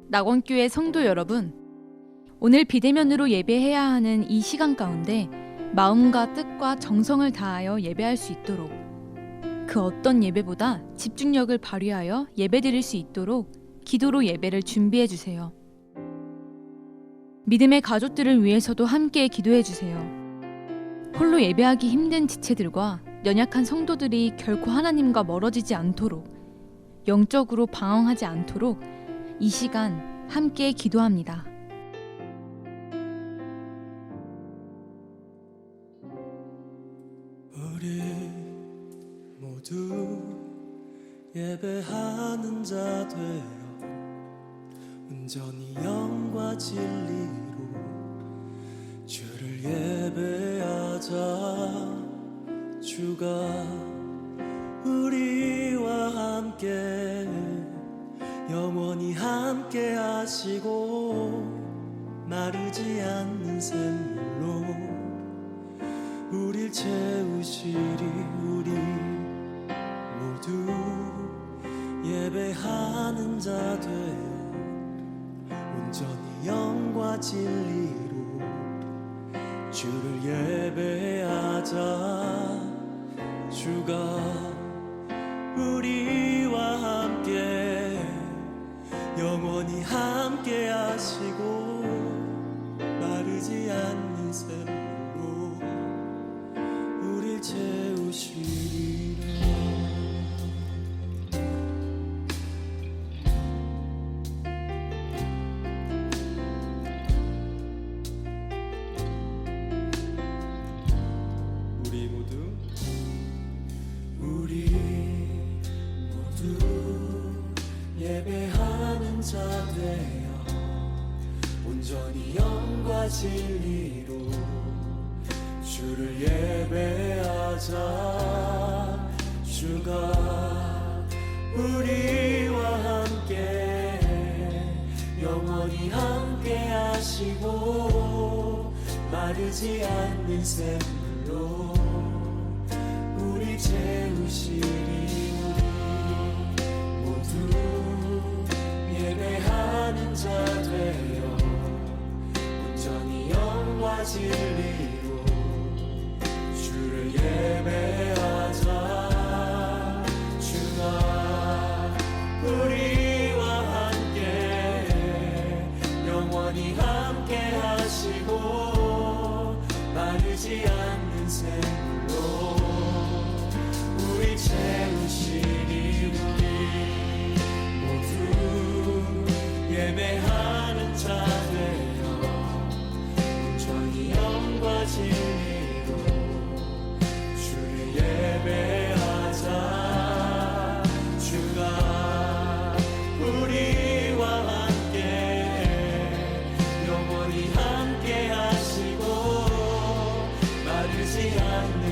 낙원교회 성도 여러분, 오늘 비대면으로 예배해야 하는 이 시간 가운데 마음과 뜻과 정성을 다하여 예배할 수 있도록, 그 어떤 예배보다 집중력을 발휘하여 예배드릴 수 있도록 기도로 예배를 준비해 주세요. 믿음의 가족들을 위해서도 함께 기도해 주세요. 홀로 예배하기 힘든 지체들과 연약한 성도들이 결코 하나님과 멀어지지 않도록, 영적으로 방황하지 않도록 이 시간 함께 기도합니다. 우리 모두 예배하는 자 되어 온전히 영과 진리로 주를 예배하자. 주가 우리와 함께 영원히 함께 하시고 마르지 않는 샘물로 우릴 채우시리. 우리 모두 예배하는 자 되어 온전히 영과 진리로 주를 예배하자. 주가 우리와 함께 영원히 함께 하시고 마르지 않는 샘물로 우릴 채우시리라. 우리 모두 예배하는 자 되어 온전히 영과 진리로 주를 예배하자. 주가 우리와 함께 영원히 함께 하시고 마르지 않는 샘물로 우리 채우시리. 우리 모두 예배하는 자 되어 온전히 영과 진리로 주를 예배하자. 주가 우리와 함께 영원히 함께 하시고 마르지 않는 샘물로 우리 채우시리. 우리 모두 예배하는 자 되어 온전히 영과 진리로 주를 예배하자. 주가 우리와 함께 영원히 함께 하시고 마르지 않는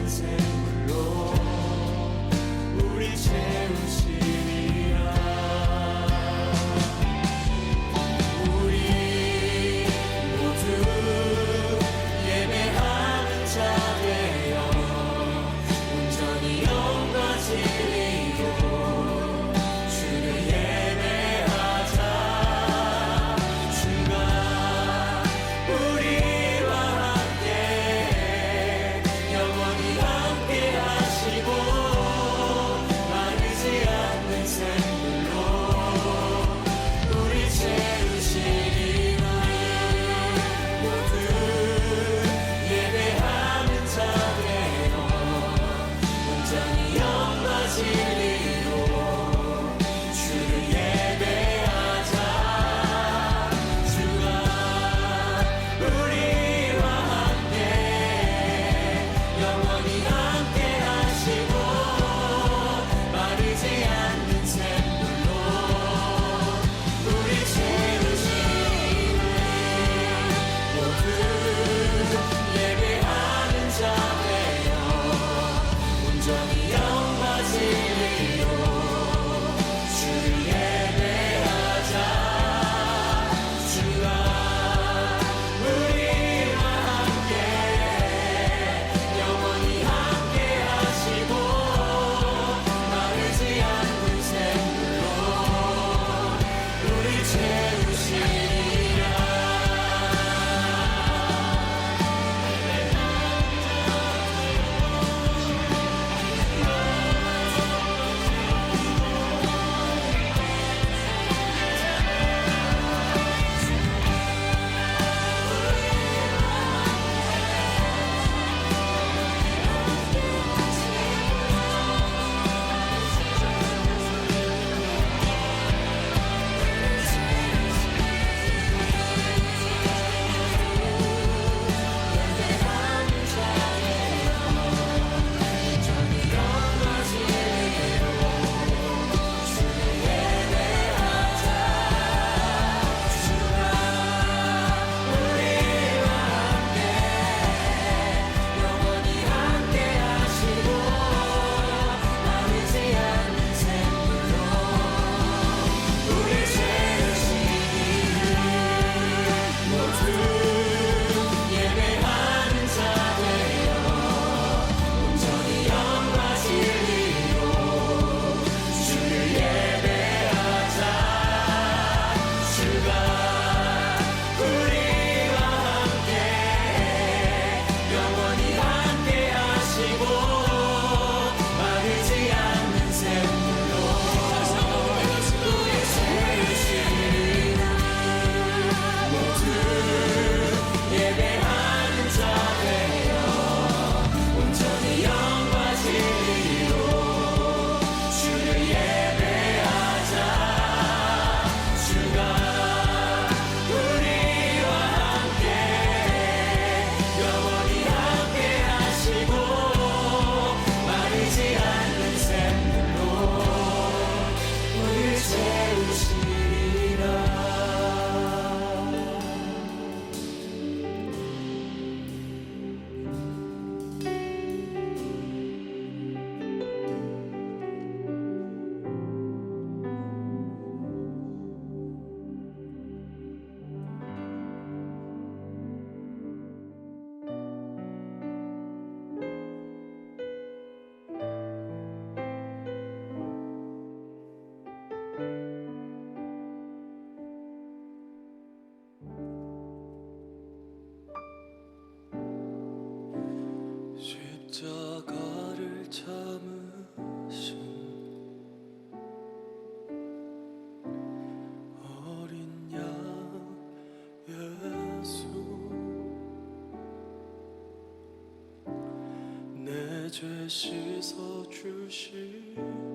씻어 주시고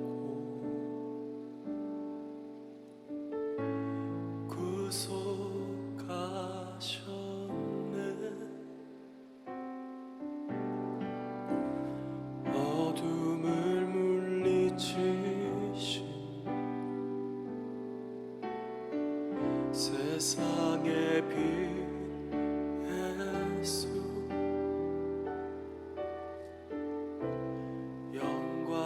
구속하셨네. 어둠을 물리치신 세상의 빛 예수, 영광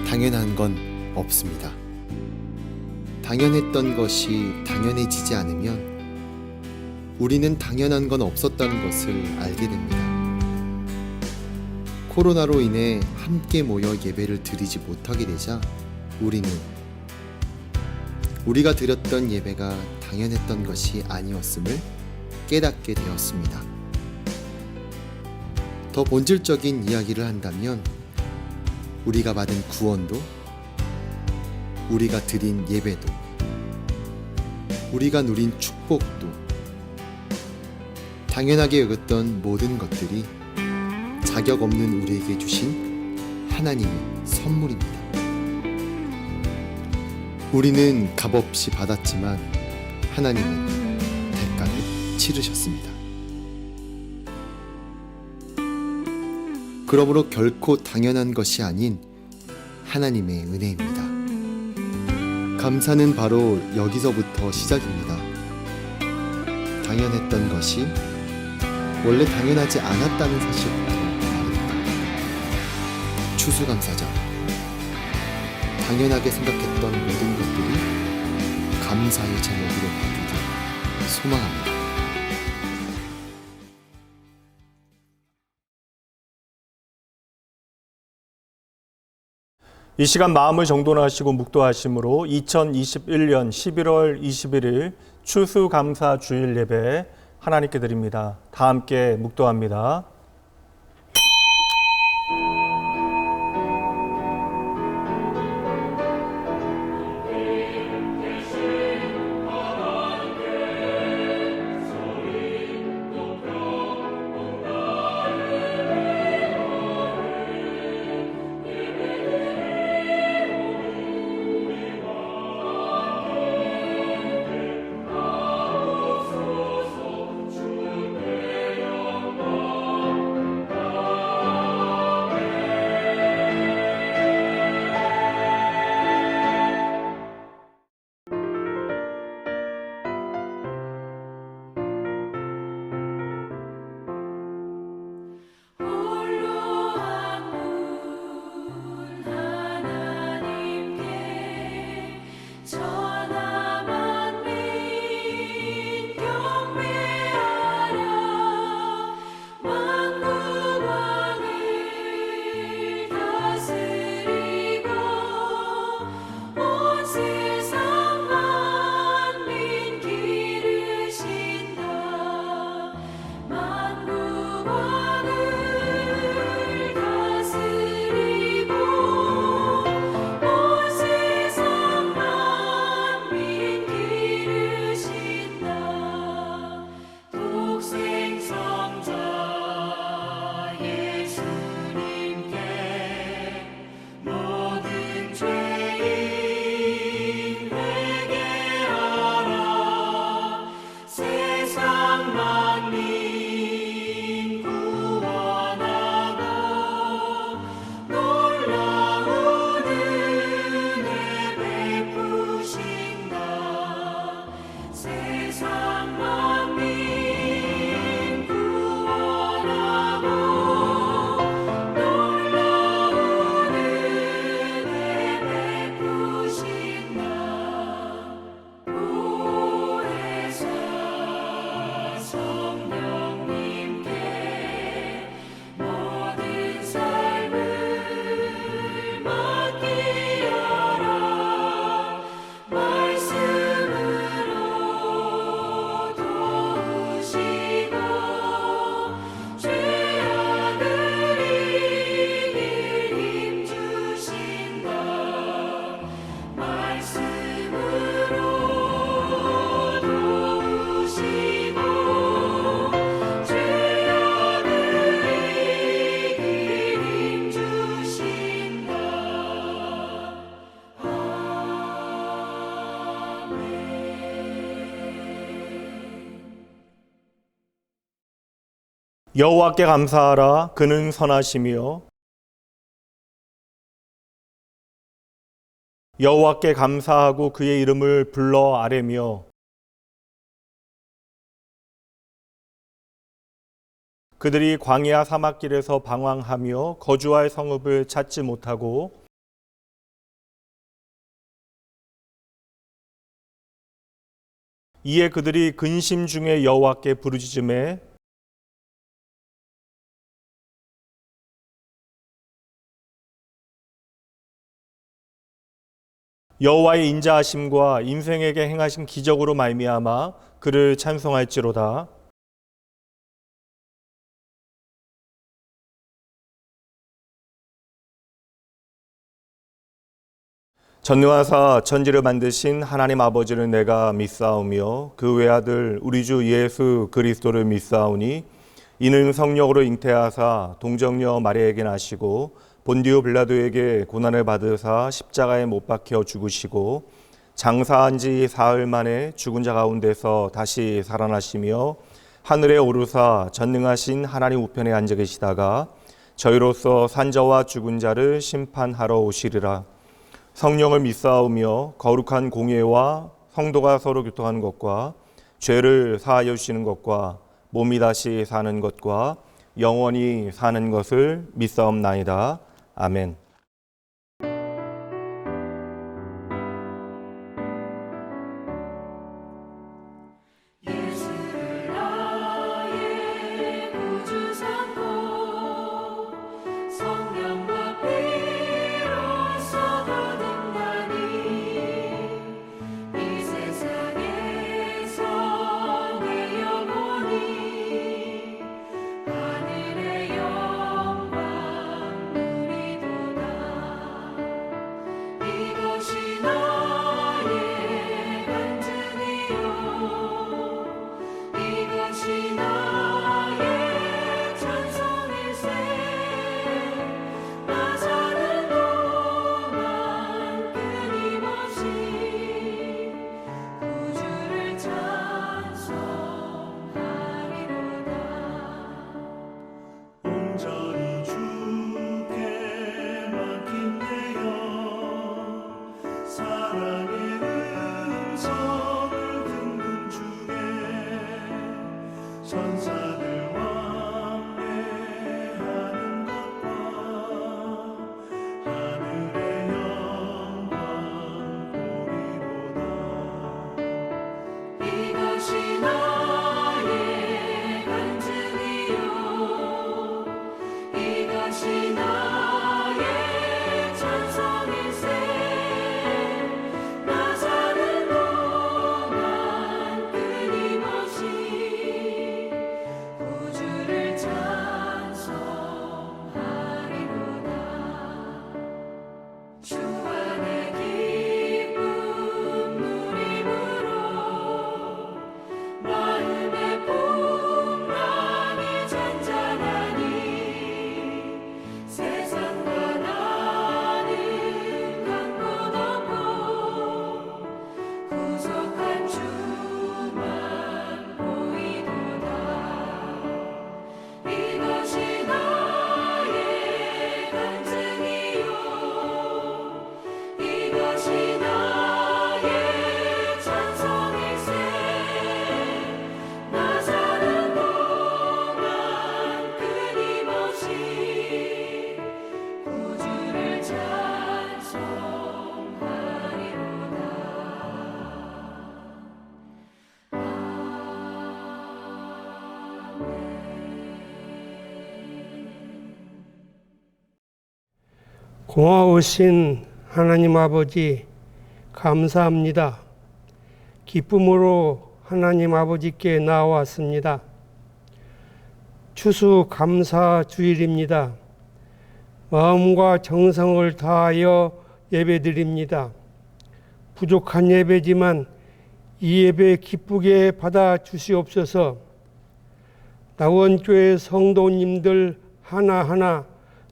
당연한 건 없습니다. 당연했던 것이 당연해지지 않으면 우리는 당연한 건 없었다는 것을 알게 됩니다. 코로나로 인해 함께 모여 예배를 드리지 못하게 되자 우리는 우리가 드렸던 예배가 당연했던 것이 아니었음을 깨닫게 되었습니다. 더 본질적인 이야기를 한다면 우리가 받은 구원도, 우리가 드린 예배도, 우리가 누린 축복도, 당연하게 여겼던 모든 것들이 자격 없는 우리에게 주신 하나님의 선물입니다. 우리는 값없이 받았지만 하나님은 대가를 치르셨습니다. 그러므로 결코 당연한 것이 아닌 하나님의 은혜입니다. 감사는 바로 여기서부터 시작입니다. 당연했던 것이 원래 당연하지 않았다는 사실부터 말입니다. 추수감사절, 당연하게 생각했던 모든 것들이 감사의 제목으로 바뀌길 소망합니다. 이 시간 마음을 정돈하시고 묵도하심으로 2021년 11월 21일 추수감사 주일 예배 하나님께 드립니다. 다 함께 묵도합니다. 여호와께 감사하라. 그는 선하시며 여호와께 감사하고 그의 이름을 불러 아뢰며 그들이 광야 사막길에서 방황하며 거주할 성읍을 찾지 못하고 이에 그들이 근심 중에 여호와께 부르짖음에 여호와의 인자하심과 인생에게 행하신 기적으로 말미암아 그를 찬송할지로다. 전능하사 천지를 만드신 하나님 아버지를 내가 믿사오며 그 외아들 우리 주 예수 그리스도를 믿사오니 이는 성령으로 잉태하사 동정녀 마리아에게 나시고 본디오 빌라도에게 고난을 받으사 십자가에 못 박혀 죽으시고 장사한 지 사흘 만에 죽은 자 가운데서 다시 살아나시며 하늘에 오르사 전능하신 하나님 우편에 앉아 계시다가 저희로서 산자와 죽은 자를 심판하러 오시리라. 성령을 믿사오며 거룩한 공예와 성도가 서로 교통하는 것과 죄를 사하여 주시는 것과 몸이 다시 사는 것과 영원히 사는 것을 믿사옵나이다. 아멘. 고마우신 하나님 아버지 감사합니다. 기쁨으로 하나님 아버지께 나왔습니다. 추수감사 주일입니다. 마음과 정성을 다하여 예배드립니다. 부족한 예배지만 이 예배 기쁘게 받아 주시옵소서. 낙원교회 성도님들 하나하나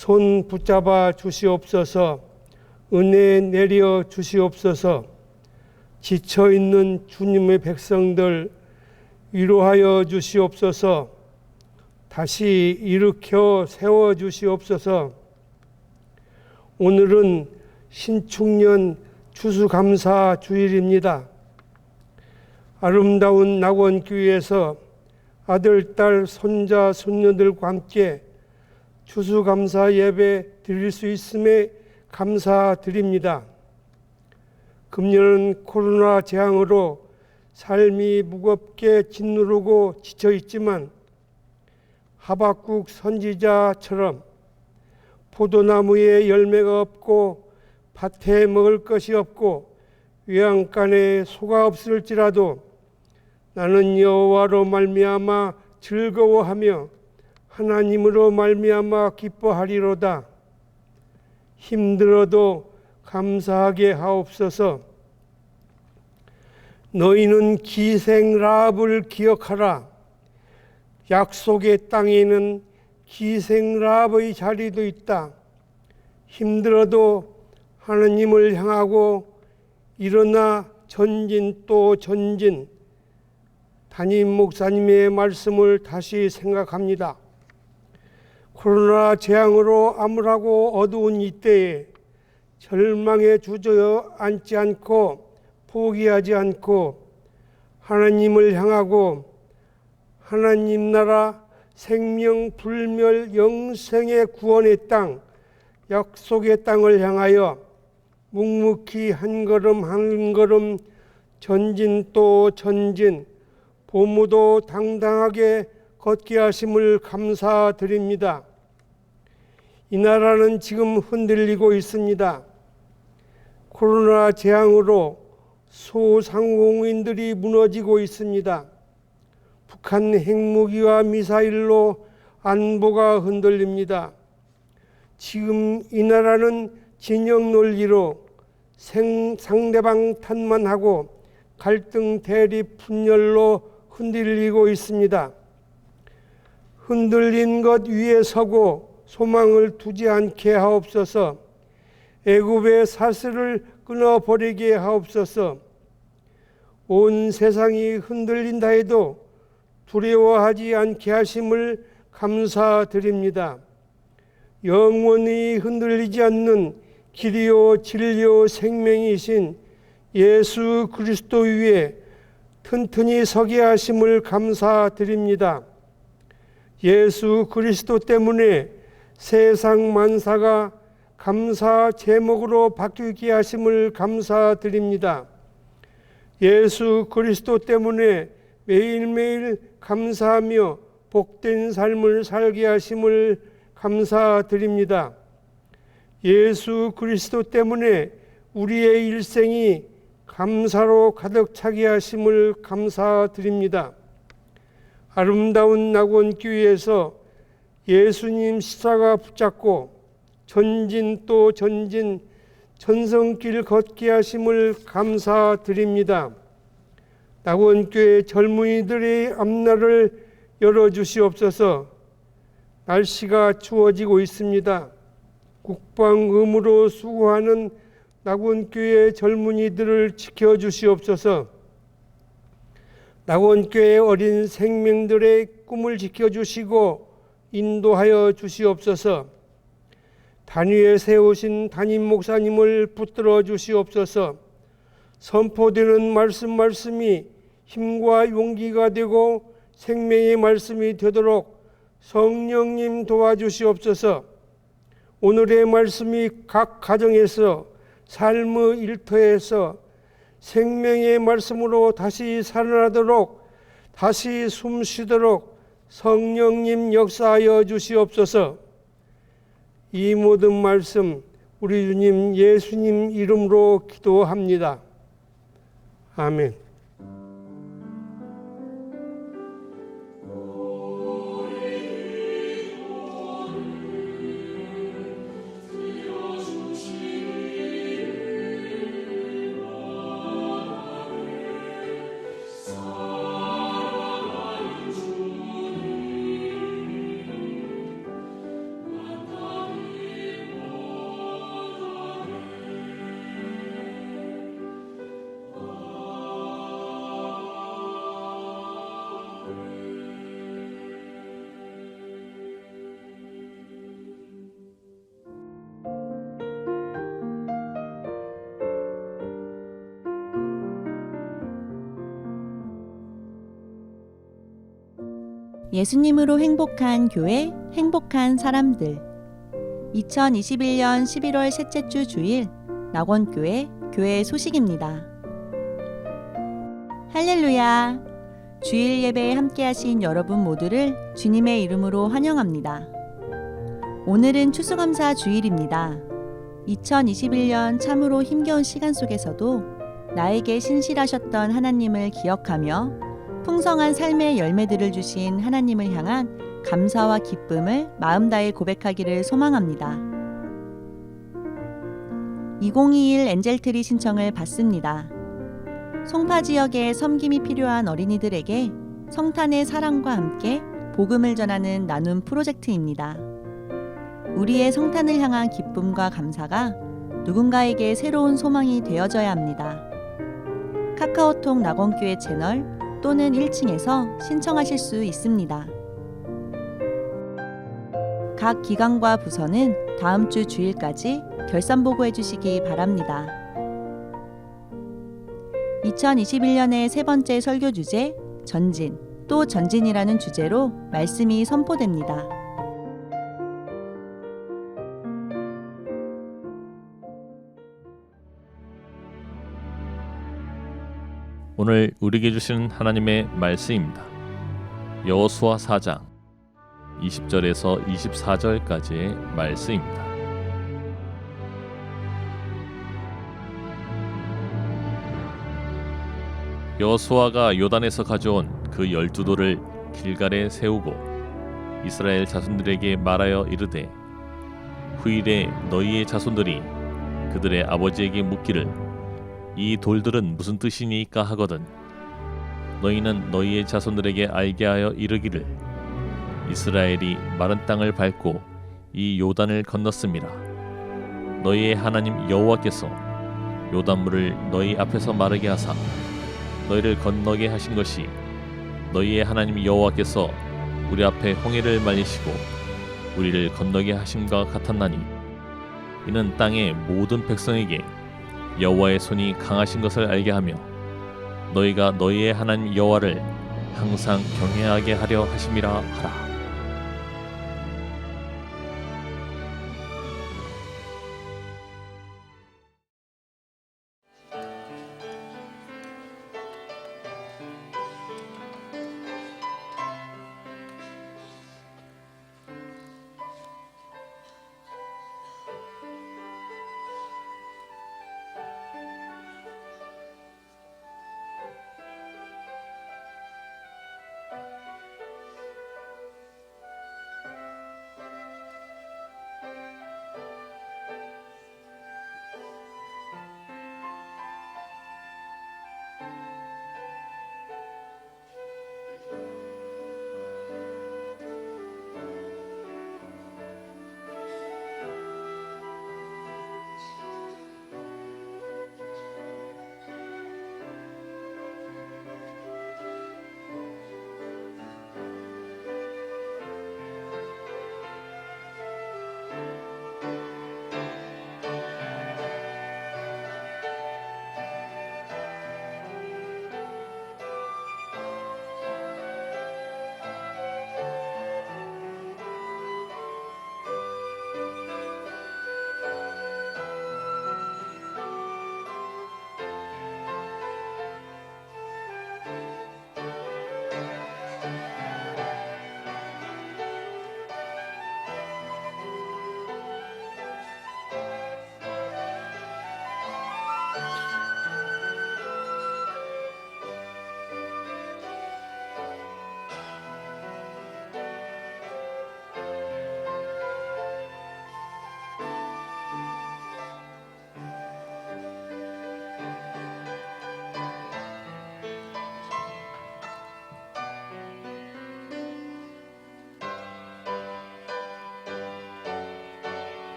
손 붙잡아 주시옵소서. 은혜 내려 주시옵소서. 지쳐있는 주님의 백성들 위로하여 주시옵소서. 다시 일으켜 세워 주시옵소서. 오늘은 신축년 추수감사 주일입니다. 아름다운 낙원교회에서 아들, 딸, 손자, 손녀들과 함께 추수감사 예배 드릴 수 있음에 감사드립니다. 금년은 코로나 재앙으로 삶이 무겁게 짓누르고 지쳐 있지만 하박국 선지자처럼 포도나무에 열매가 없고 밭에 먹을 것이 없고 외양간에 소가 없을지라도 나는 여호와로 말미암아 즐거워하며 하나님으로 말미암아 기뻐하리로다. 힘들어도 감사하게 하옵소서. 너희는 기생 라합을 기억하라. 약속의 땅에는 기생 라합의 자리도 있다. 힘들어도 하나님을 향하고 일어나 전진 또 전진. 담임 목사님의 말씀을 다시 생각합니다. 코로나 재앙으로 암울하고 어두운 이때에 절망에 주저앉지 않고 포기하지 않고 하나님을 향하고 하나님 나라 생명 불멸 영생의 구원의 땅 약속의 땅을 향하여 묵묵히 한 걸음 한 걸음 전진 또 전진 보무도 당당하게 걷게 하심을 감사드립니다. 이 나라는 지금 흔들리고 있습니다. 코로나 재앙으로 소상공인들이 무너지고 있습니다. 북한 핵무기와 미사일로 안보가 흔들립니다. 지금 이 나라는 진영 논리로 상대방 탓만 하고 갈등 대립 분열로 흔들리고 있습니다. 흔들린 것 위에 서고 소망을 두지 않게 하옵소서. 애굽의 사슬을 끊어버리게 하옵소서. 온 세상이 흔들린다 해도 두려워하지 않게 하심을 감사드립니다. 영원히 흔들리지 않는 길이요 진리요 생명이신 예수 그리스도 위에 튼튼히 서게 하심을 감사드립니다. 예수 그리스도 때문에 세상 만사가 감사 제목으로 바뀌게 하심을 감사드립니다. 예수 그리스도 때문에 매일매일 감사하며 복된 삶을 살게 하심을 감사드립니다. 예수 그리스도 때문에 우리의 일생이 감사로 가득 차게 하심을 감사드립니다. 아름다운 낙원교회에서 예수님 십자가 붙잡고 전진 또 전진 전성길 걷게 하심을 감사드립니다. 낙원교회 젊은이들의 앞날을 열어주시옵소서. 날씨가 추워지고 있습니다. 국방 의무로 수고하는 낙원교회 젊은이들을 지켜주시옵소서. 낙원교회 어린 생명들의 꿈을 지켜주시고 인도하여 주시옵소서. 단위에 세우신 담임 목사님을 붙들어 주시옵소서. 선포되는 말씀이 힘과 용기가 되고 생명의 말씀이 되도록 성령님 도와주시옵소서. 오늘의 말씀이 각 가정에서 삶의 일터에서 생명의 말씀으로 다시 살아나도록 다시 숨쉬도록 성령님 역사하여 주시옵소서. 이 모든 말씀 우리 주님 예수님 이름으로 기도합니다. 아멘. 예수님으로 행복한 교회, 행복한 사람들. 2021년 11월 셋째 주 주일 낙원교회 교회 소식입니다. 할렐루야! 주일 예배에 함께하신 여러분 모두를 주님의 이름으로 환영합니다. 오늘은 추수감사 주일입니다. 2021년 참으로 힘겨운 시간 속에서도 나에게 신실하셨던 하나님을 기억하며 풍성한 삶의 열매들을 주신 하나님을 향한 감사와 기쁨을 마음 다해 고백하기를 소망합니다. 2021 엔젤트리 신청을 받습니다. 송파 지역에 섬김이 필요한 어린이들에게 성탄의 사랑과 함께 복음을 전하는 나눔 프로젝트입니다. 우리의 성탄을 향한 기쁨과 감사가 누군가에게 새로운 소망이 되어져야 합니다. 카카오톡 낙원교회 채널 또는 1층에서 신청하실 수 있습니다. 각 기관과 부서는 다음 주 주일까지 결산 보고해 주시기 바랍니다. 2021년의 세 번째 설교 주제 전진, 또 전진이라는 주제로 말씀이 선포됩니다. 오늘 우리에게 주시는 하나님의 말씀입니다. 여호수아 4장 20절에서 24절까지의 말씀입니다. 여호수아가 요단에서 가져온 그 12돌을 길갈에 세우고 이스라엘 자손들에게 말하여 이르되 후일에 너희의 자손들이 그들의 아버지에게 묻기를 이 돌들은 무슨 뜻이니까 하거든 너희는 너희의 자손들에게 알게 하여 이르기를 이스라엘이 마른 땅을 밟고 이 요단을 건넜습니다. 너희의 하나님 여호와께서 요단물을 너희 앞에서 마르게 하사 너희를 건너게 하신 것이 너희의 하나님 여호와께서 우리 앞에 홍해를 말리시고 우리를 건너게 하심과 같았나니 이는 땅의 모든 백성에게 여호와의 손이 강하신 것을 알게 하며 너희가 너희의 하나님 여호와를 항상 경외하게 하려 하심이라 하라.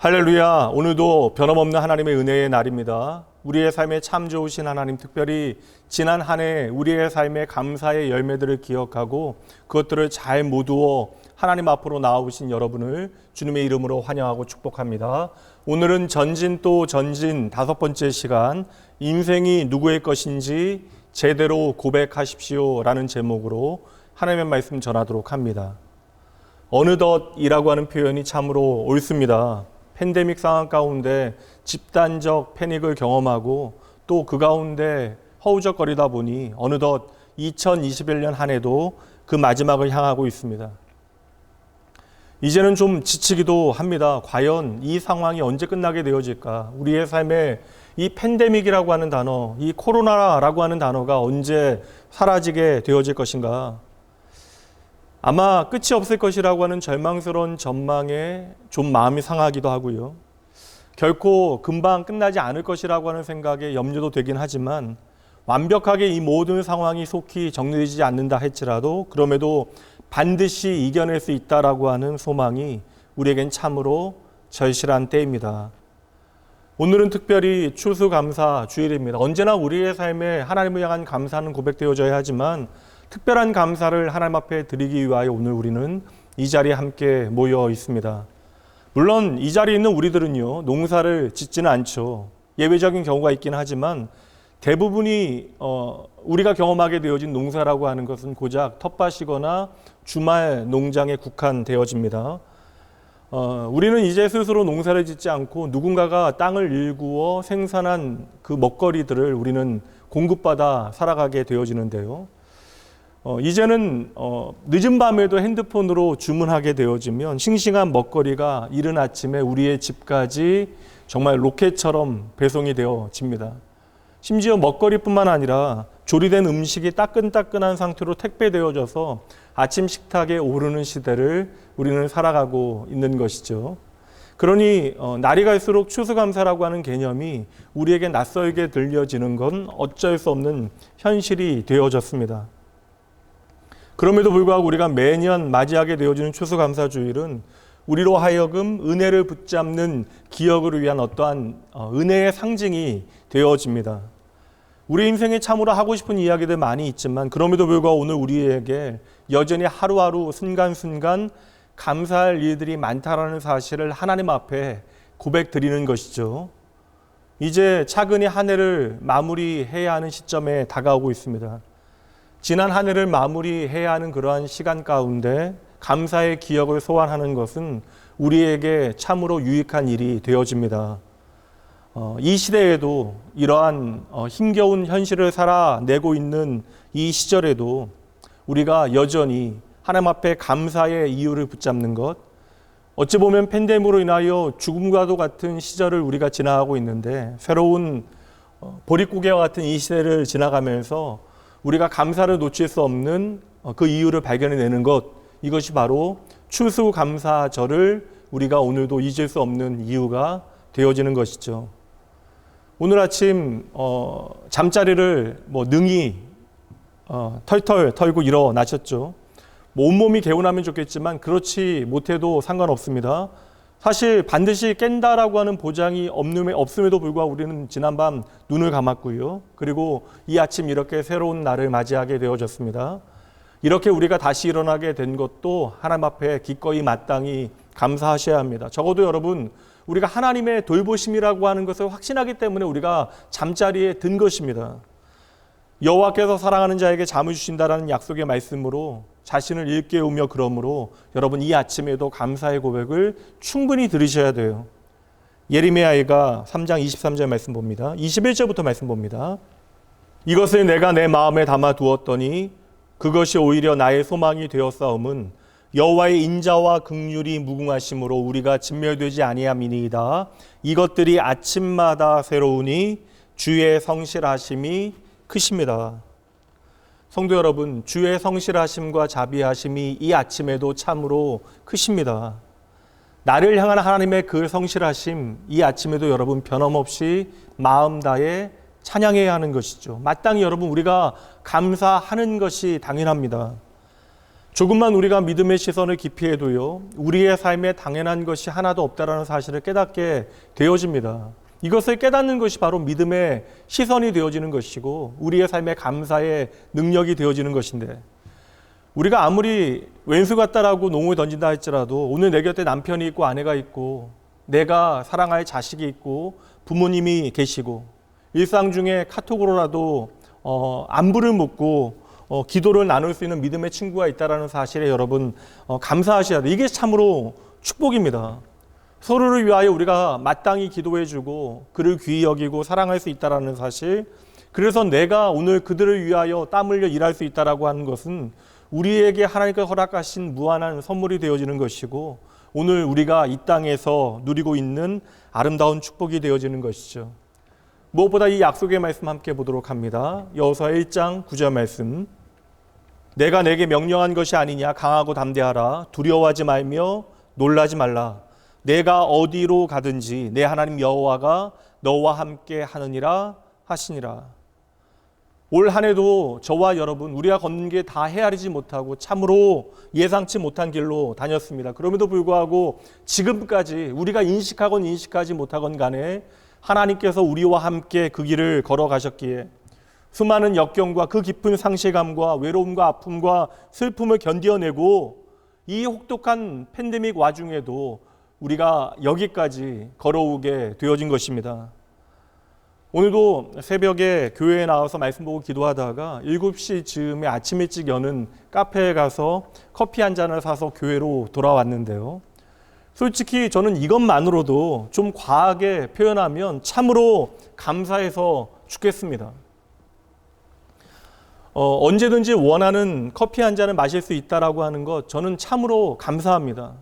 할렐루야. 오늘도 변함없는 하나님의 은혜의 날입니다. 우리의 삶에 참 좋으신 하나님, 특별히 지난 한 해 우리의 삶의 감사의 열매들을 기억하고 그것들을 잘 모두어 하나님 앞으로 나아오신 여러분을 주님의 이름으로 환영하고 축복합니다. 오늘은 전진 또 전진 5번째 시간, 인생이 누구의 것인지 제대로 고백하십시오 라는 제목으로 하나님의 말씀 전하도록 합니다. 어느덧이라고 하는 표현이 참으로 옳습니다. 팬데믹 상황 가운데 집단적 패닉을 경험하고 또 그 가운데 허우적거리다 보니 어느덧 2021년 한 해도 그 마지막을 향하고 있습니다. 이제는 좀 지치기도 합니다. 과연 이 상황이 언제 끝나게 되어질까? 우리의 삶에 이 팬데믹이라고 하는 단어, 이 코로나라고 하는 단어가 언제 사라지게 되어질 것인가? 아마 끝이 없을 것이라고 하는 절망스러운 전망에 좀 마음이 상하기도 하고요. 결코 금방 끝나지 않을 것이라고 하는 생각에 염려도 되긴 하지만 완벽하게 이 모든 상황이 속히 정리되지 않는다 할지라도 그럼에도 반드시 이겨낼 수 있다라고 하는 소망이 우리에겐 참으로 절실한 때입니다. 오늘은 특별히 추수감사 주일입니다. 언제나 우리의 삶에 하나님을 향한 감사는 고백되어져야 하지만 특별한 감사를 하나님 앞에 드리기 위하여 오늘 우리는 이 자리에 함께 모여 있습니다. 물론 이 자리에 있는 우리들은요, 농사를 짓지는 않죠. 예외적인 경우가 있긴 하지만 대부분이 우리가 경험하게 되어진 농사라고 하는 것은 고작 텃밭이거나 주말 농장에 국한되어집니다. 우리는 이제 스스로 농사를 짓지 않고 누군가가 땅을 일구어 생산한 그 먹거리들을 우리는 공급받아 살아가게 되어지는데요. 이제는 늦은 밤에도 핸드폰으로 주문하게 되어지면 싱싱한 먹거리가 이른 아침에 우리의 집까지 정말 로켓처럼 배송이 되어집니다. 심지어 먹거리뿐만 아니라 조리된 음식이 따끈따끈한 상태로 택배되어져서 아침 식탁에 오르는 시대를 우리는 살아가고 있는 것이죠. 그러니 날이 갈수록 추수감사라고 하는 개념이 우리에게 낯설게 들려지는 건 어쩔 수 없는 현실이 되어졌습니다. 그럼에도 불구하고 우리가 매년 맞이하게 되어지는 추수감사주일은 우리로 하여금 은혜를 붙잡는 기억을 위한 어떠한 은혜의 상징이 되어집니다. 우리 인생에 참으로 하고 싶은 이야기들 많이 있지만 그럼에도 불구하고 오늘 우리에게 여전히 하루하루 순간순간 감사할 일들이 많다라는 사실을 하나님 앞에 고백드리는 것이죠. 이제 차근히 한 해를 마무리해야 하는 시점에 다가오고 있습니다. 지난 한 해를 마무리해야 하는 그러한 시간 가운데 감사의 기억을 소환하는 것은 우리에게 참으로 유익한 일이 되어집니다. 이 시대에도 이러한 힘겨운 현실을 살아내고 있는 이 시절에도 우리가 여전히 하나님 앞에 감사의 이유를 붙잡는 것, 어찌 보면 팬데믹으로 인하여 죽음과도 같은 시절을 우리가 지나가고 있는데 새로운 보릿고개와 같은 이 시대를 지나가면서 우리가 감사를 놓칠 수 없는 그 이유를 발견해내는 것, 이것이 바로 추수감사절을 우리가 오늘도 잊을 수 없는 이유가 되어지는 것이죠. 오늘 아침 잠자리를 능히 털털 털고 일어나셨죠. 온몸이 개운하면 좋겠지만 그렇지 못해도 상관없습니다. 사실 반드시 깬다라고 하는 보장이 없음에도 불구하고 우리는 지난밤 눈을 감았고요. 그리고 이 아침 이렇게 새로운 날을 맞이하게 되어졌습니다. 이렇게 우리가 다시 일어나게 된 것도 하나님 앞에 기꺼이 마땅히 감사하셔야 합니다. 적어도 여러분, 우리가 하나님의 돌보심이라고 하는 것을 확신하기 때문에 우리가 잠자리에 든 것입니다. 여호와께서 사랑하는 자에게 잠을 주신다라는 약속의 말씀으로 자신을 일깨우며 그러므로 여러분 이 아침에도 감사의 고백을 충분히 들으셔야 돼요. 예레미야가 3장 23절 말씀 봅니다. 21절부터 말씀 봅니다. 이것을 내가 내 마음에 담아 두었더니 그것이 오히려 나의 소망이 되었사옴은 여호와의 인자와 긍휼이 무궁하심으로 우리가 진멸되지 아니함이니이다. 이것들이 아침마다 새로우니 주의 성실하심이 크십니다. 성도 여러분, 주의 성실하심과 자비하심이 이 아침에도 참으로 크십니다. 나를 향한 하나님의 그 성실하심, 이 아침에도 여러분 변함없이 마음 다해 찬양해야 하는 것이죠. 마땅히 여러분 우리가 감사하는 것이 당연합니다. 조금만 우리가 믿음의 시선을 기피해도요, 우리의 삶에 당연한 것이 하나도 없다라는 사실을 깨닫게 되어집니다. 이것을 깨닫는 것이 바로 믿음의 시선이 되어지는 것이고 우리의 삶의 감사의 능력이 되어지는 것인데, 우리가 아무리 왼수 같다라고 농을 던진다 할지라도 오늘 내 곁에 남편이 있고 아내가 있고 내가 사랑할 자식이 있고 부모님이 계시고 일상 중에 카톡으로라도 안부를 묻고 기도를 나눌 수 있는 믿음의 친구가 있다는 사실에 여러분 감사하셔야 돼요. 이게 참으로 축복입니다. 서로를 위하여 우리가 마땅히 기도해주고 그를 귀히 여기고 사랑할 수 있다는 사실, 그래서 내가 오늘 그들을 위하여 땀 흘려 일할 수 있다라고 하는 것은 우리에게 하나님께서 허락하신 무한한 선물이 되어지는 것이고 오늘 우리가 이 땅에서 누리고 있는 아름다운 축복이 되어지는 것이죠. 무엇보다 이 약속의 말씀 함께 보도록 합니다. 여호수아 1장 9절 말씀. 내가 내게 명령한 것이 아니냐, 강하고 담대하라, 두려워하지 말며 놀라지 말라. 내가 어디로 가든지 내 하나님 여호와가 너와 함께 하느니라 하시니라. 올 한 해도 저와 여러분 우리가 걷는 게 다 헤아리지 못하고 참으로 예상치 못한 길로 다녔습니다. 그럼에도 불구하고 지금까지 우리가 인식하건 인식하지 못하건 간에 하나님께서 우리와 함께 그 길을 걸어가셨기에 수많은 역경과 그 깊은 상실감과 외로움과 아픔과 슬픔을 견뎌내고 이 혹독한 팬데믹 와중에도 우리가 여기까지 걸어오게 되어진 것입니다. 오늘도 새벽에 교회에 나와서 말씀 보고 기도하다가 7시 즈음에 아침 일찍 여는 카페에 가서 커피 한 잔을 사서 교회로 돌아왔는데요. 솔직히 저는 이것만으로도 좀 과하게 표현하면 참으로 감사해서 죽겠습니다. 언제든지 원하는 커피 한 잔을 마실 수 있다라고 하는 것 저는 참으로 감사합니다.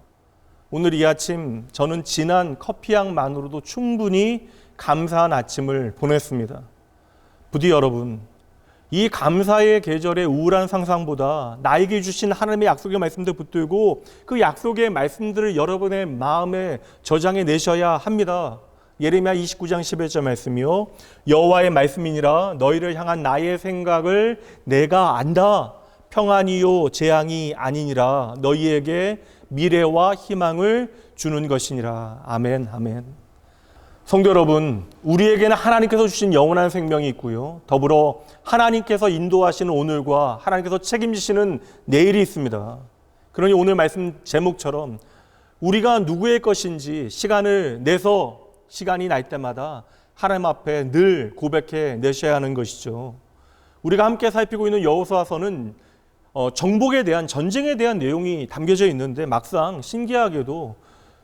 오늘 이 아침 저는 진한 커피향만으로도 충분히 감사한 아침을 보냈습니다. 부디 여러분, 이 감사의 계절의 우울한 상상보다 나에게 주신 하나님의 약속의 말씀들 붙들고 그 약속의 말씀들을 여러분의 마음에 저장해 내셔야 합니다. 예레미야 29장 11절 말씀이요. 여호와의 말씀이니라, 너희를 향한 나의 생각을 내가 안다. 평안이요 재앙이 아니니라. 너희에게 미래와 희망을 주는 것이니라. 아멘, 아멘. 성도 여러분, 우리에게는 하나님께서 주신 영원한 생명이 있고요, 더불어 하나님께서 인도하시는 오늘과 하나님께서 책임지시는 내일이 있습니다. 그러니 오늘 말씀 제목처럼 우리가 누구의 것인지 시간을 내서 시간이 날 때마다 하나님 앞에 늘 고백해 내셔야 하는 것이죠. 우리가 함께 살피고 있는 여호수아서는 정복에 대한, 전쟁에 대한 내용이 담겨져 있는데 막상 신기하게도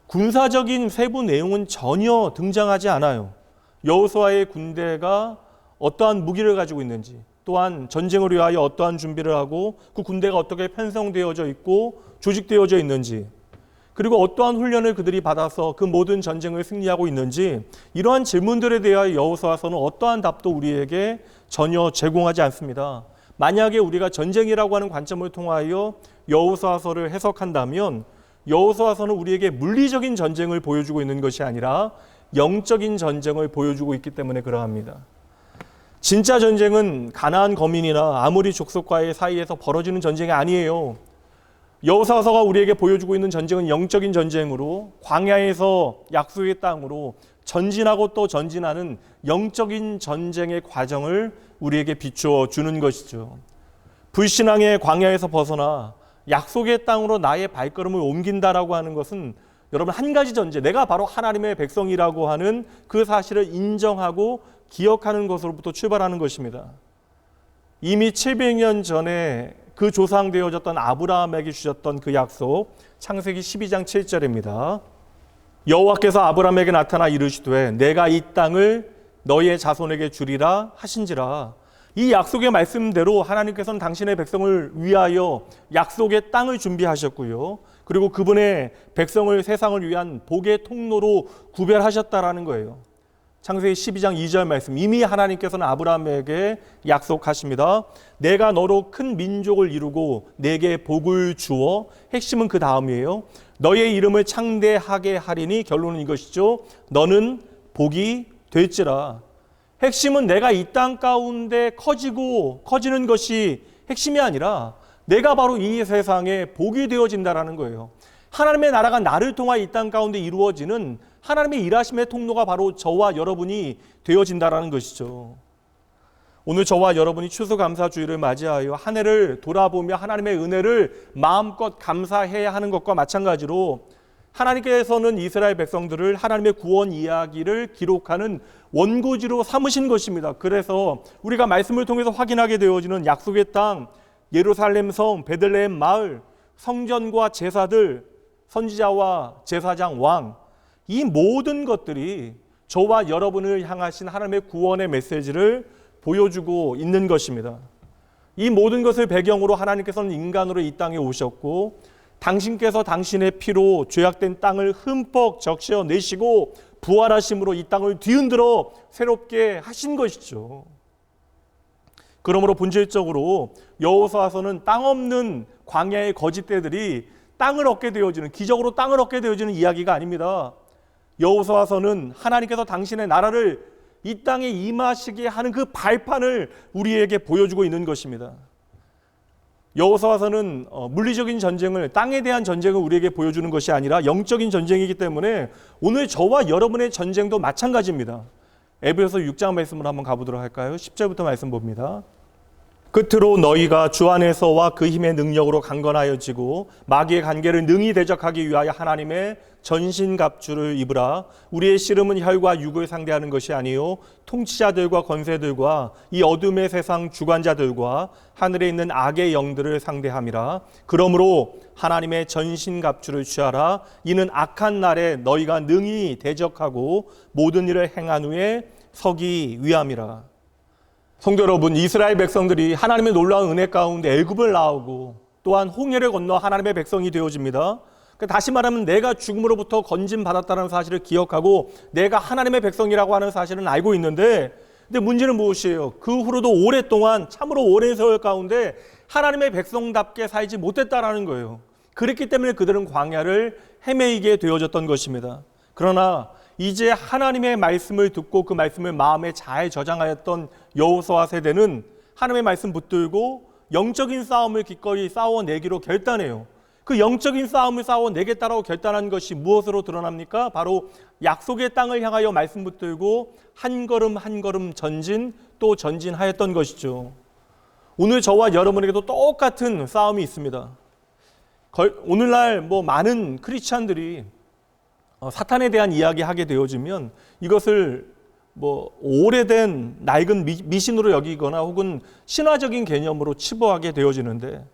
군사적인 세부 내용은 전혀 등장하지 않아요. 여호수아의 군대가 어떠한 무기를 가지고 있는지, 또한 전쟁을 위하여 어떠한 준비를 하고 그 군대가 어떻게 편성되어져 있고 조직되어져 있는지, 그리고 어떠한 훈련을 그들이 받아서 그 모든 전쟁을 승리하고 있는지, 이러한 질문들에 대하여 여호수아서는 어떠한 답도 우리에게 전혀 제공하지 않습니다. 만약에 우리가 전쟁이라고 하는 관점을 통하여 여호수아서를 해석한다면 여호수아서는 우리에게 물리적인 전쟁을 보여주고 있는 것이 아니라 영적인 전쟁을 보여주고 있기 때문에 그러합니다. 진짜 전쟁은 가나안 거민이나 아모리 족속과의 사이에서 벌어지는 전쟁이 아니에요. 여호수아서가 우리에게 보여주고 있는 전쟁은 영적인 전쟁으로, 광야에서 약속의 땅으로 전진하고 또 전진하는 영적인 전쟁의 과정을 우리에게 비추어 주는 것이죠. 불신앙의 광야에서 벗어나 약속의 땅으로 나의 발걸음을 옮긴다라고 하는 것은 여러분 한 가지 전제, 내가 바로 하나님의 백성이라고 하는 그 사실을 인정하고 기억하는 것으로부터 출발하는 것입니다. 이미 700년 전에 그 조상되어졌던 아브라함에게 주셨던 그 약속, 창세기 12장 7절입니다. 여호와께서 아브라함에게 나타나 이르시되 내가 이 땅을 너희의 자손에게 주리라 하신지라. 이 약속의 말씀대로 하나님께서는 당신의 백성을 위하여 약속의 땅을 준비하셨고요, 그리고 그분의 백성을 세상을 위한 복의 통로로 구별하셨다라는 거예요. 창세기 12장 2절 말씀, 이미 하나님께서는 아브라함에게 약속하십니다. 내가 너로 큰 민족을 이루고 내게 복을 주어, 핵심은 그 다음이에요. 너의 이름을 창대하게 하리니, 결론은 이것이죠. 너는 복이 될지라. 핵심은 내가 이 땅 가운데 커지는 것이 핵심이 아니라 내가 바로 이 세상에 복이 되어진다라는 거예요. 하나님의 나라가 나를 통하여 이 땅 가운데 이루어지는 하나님의 일하심의 통로가 바로 저와 여러분이 되어진다라는 것이죠. 오늘 저와 여러분이 추수감사주일을 맞이하여 한 해를 돌아보며 하나님의 은혜를 마음껏 감사해야 하는 것과 마찬가지로 하나님께서는 이스라엘 백성들을 하나님의 구원 이야기를 기록하는 원고지로 삼으신 것입니다. 그래서 우리가 말씀을 통해서 확인하게 되어지는 약속의 땅, 예루살렘 성, 베들레헴 마을, 성전과 제사들, 선지자와 제사장 왕, 이 모든 것들이 저와 여러분을 향하신 하나님의 구원의 메시지를 보여주고 있는 것입니다. 이 모든 것을 배경으로 하나님께서는 인간으로 이 땅에 오셨고 당신께서 당신의 피로 죄악된 땅을 흠뻑 적셔내시고 부활하심으로 이 땅을 뒤흔들어 새롭게 하신 것이죠. 그러므로 본질적으로 여호수아서는 땅 없는 광야의 거짓대들이 땅을 얻게 되어지는, 기적으로 땅을 얻게 되어지는 이야기가 아닙니다. 여호수아서는 하나님께서 당신의 나라를 이 땅에 임하시게 하는 그 발판을 우리에게 보여주고 있는 것입니다. 여호수아서는 물리적인 전쟁을, 땅에 대한 전쟁을 우리에게 보여주는 것이 아니라 영적인 전쟁이기 때문에 오늘 저와 여러분의 전쟁도 마찬가지입니다. 에베소서 6장 말씀을 한번 가보도록 할까요? 10절부터 말씀 봅니다. 끝으로 너희가 주 안에서와 그 힘의 능력으로 강건하여지고 마귀의 관계를 능히 대적하기 위하여 하나님의 전신갑주를 입으라. 우리의 씨름은 혈과 육을 상대하는 것이 아니요 통치자들과 권세들과 이 어둠의 세상 주관자들과 하늘에 있는 악의 영들을 상대함이라. 그러므로 하나님의 전신갑주를 취하라. 이는 악한 날에 너희가 능히 대적하고 모든 일을 행한 후에 서기 위함이라. 성도 여러분, 이스라엘 백성들이 하나님의 놀라운 은혜 가운데 애굽을 나오고 또한 홍해를 건너 하나님의 백성이 되어집니다. 다시 말하면 내가 죽음으로부터 건짐받았다는 사실을 기억하고 내가 하나님의 백성이라고 하는 사실은 알고 있는데, 근데 문제는 무엇이에요? 그 후로도 오랫동안, 참으로 오랜 세월 가운데 하나님의 백성답게 살지 못했다라는 거예요. 그랬기 때문에 그들은 광야를 헤매이게 되어졌던 것입니다. 그러나 이제 하나님의 말씀을 듣고 그 말씀을 마음에 잘 저장하였던 여호수아 세대는 하나님의 말씀 붙들고 영적인 싸움을 기꺼이 싸워내기로 결단해요. 그 영적인 싸움을 싸워내겠다라고 결단한 것이 무엇으로 드러납니까? 바로 약속의 땅을 향하여 말씀 붙들고 한 걸음 한 걸음 전진 또 전진하였던 것이죠. 오늘 저와 여러분에게도 똑같은 싸움이 있습니다. 오늘날 많은 크리스찬들이 사탄에 대한 이야기 하게 되어지면 이것을 오래된 낡은 미신으로 여기거나 혹은 신화적인 개념으로 치부하게 되어지는데,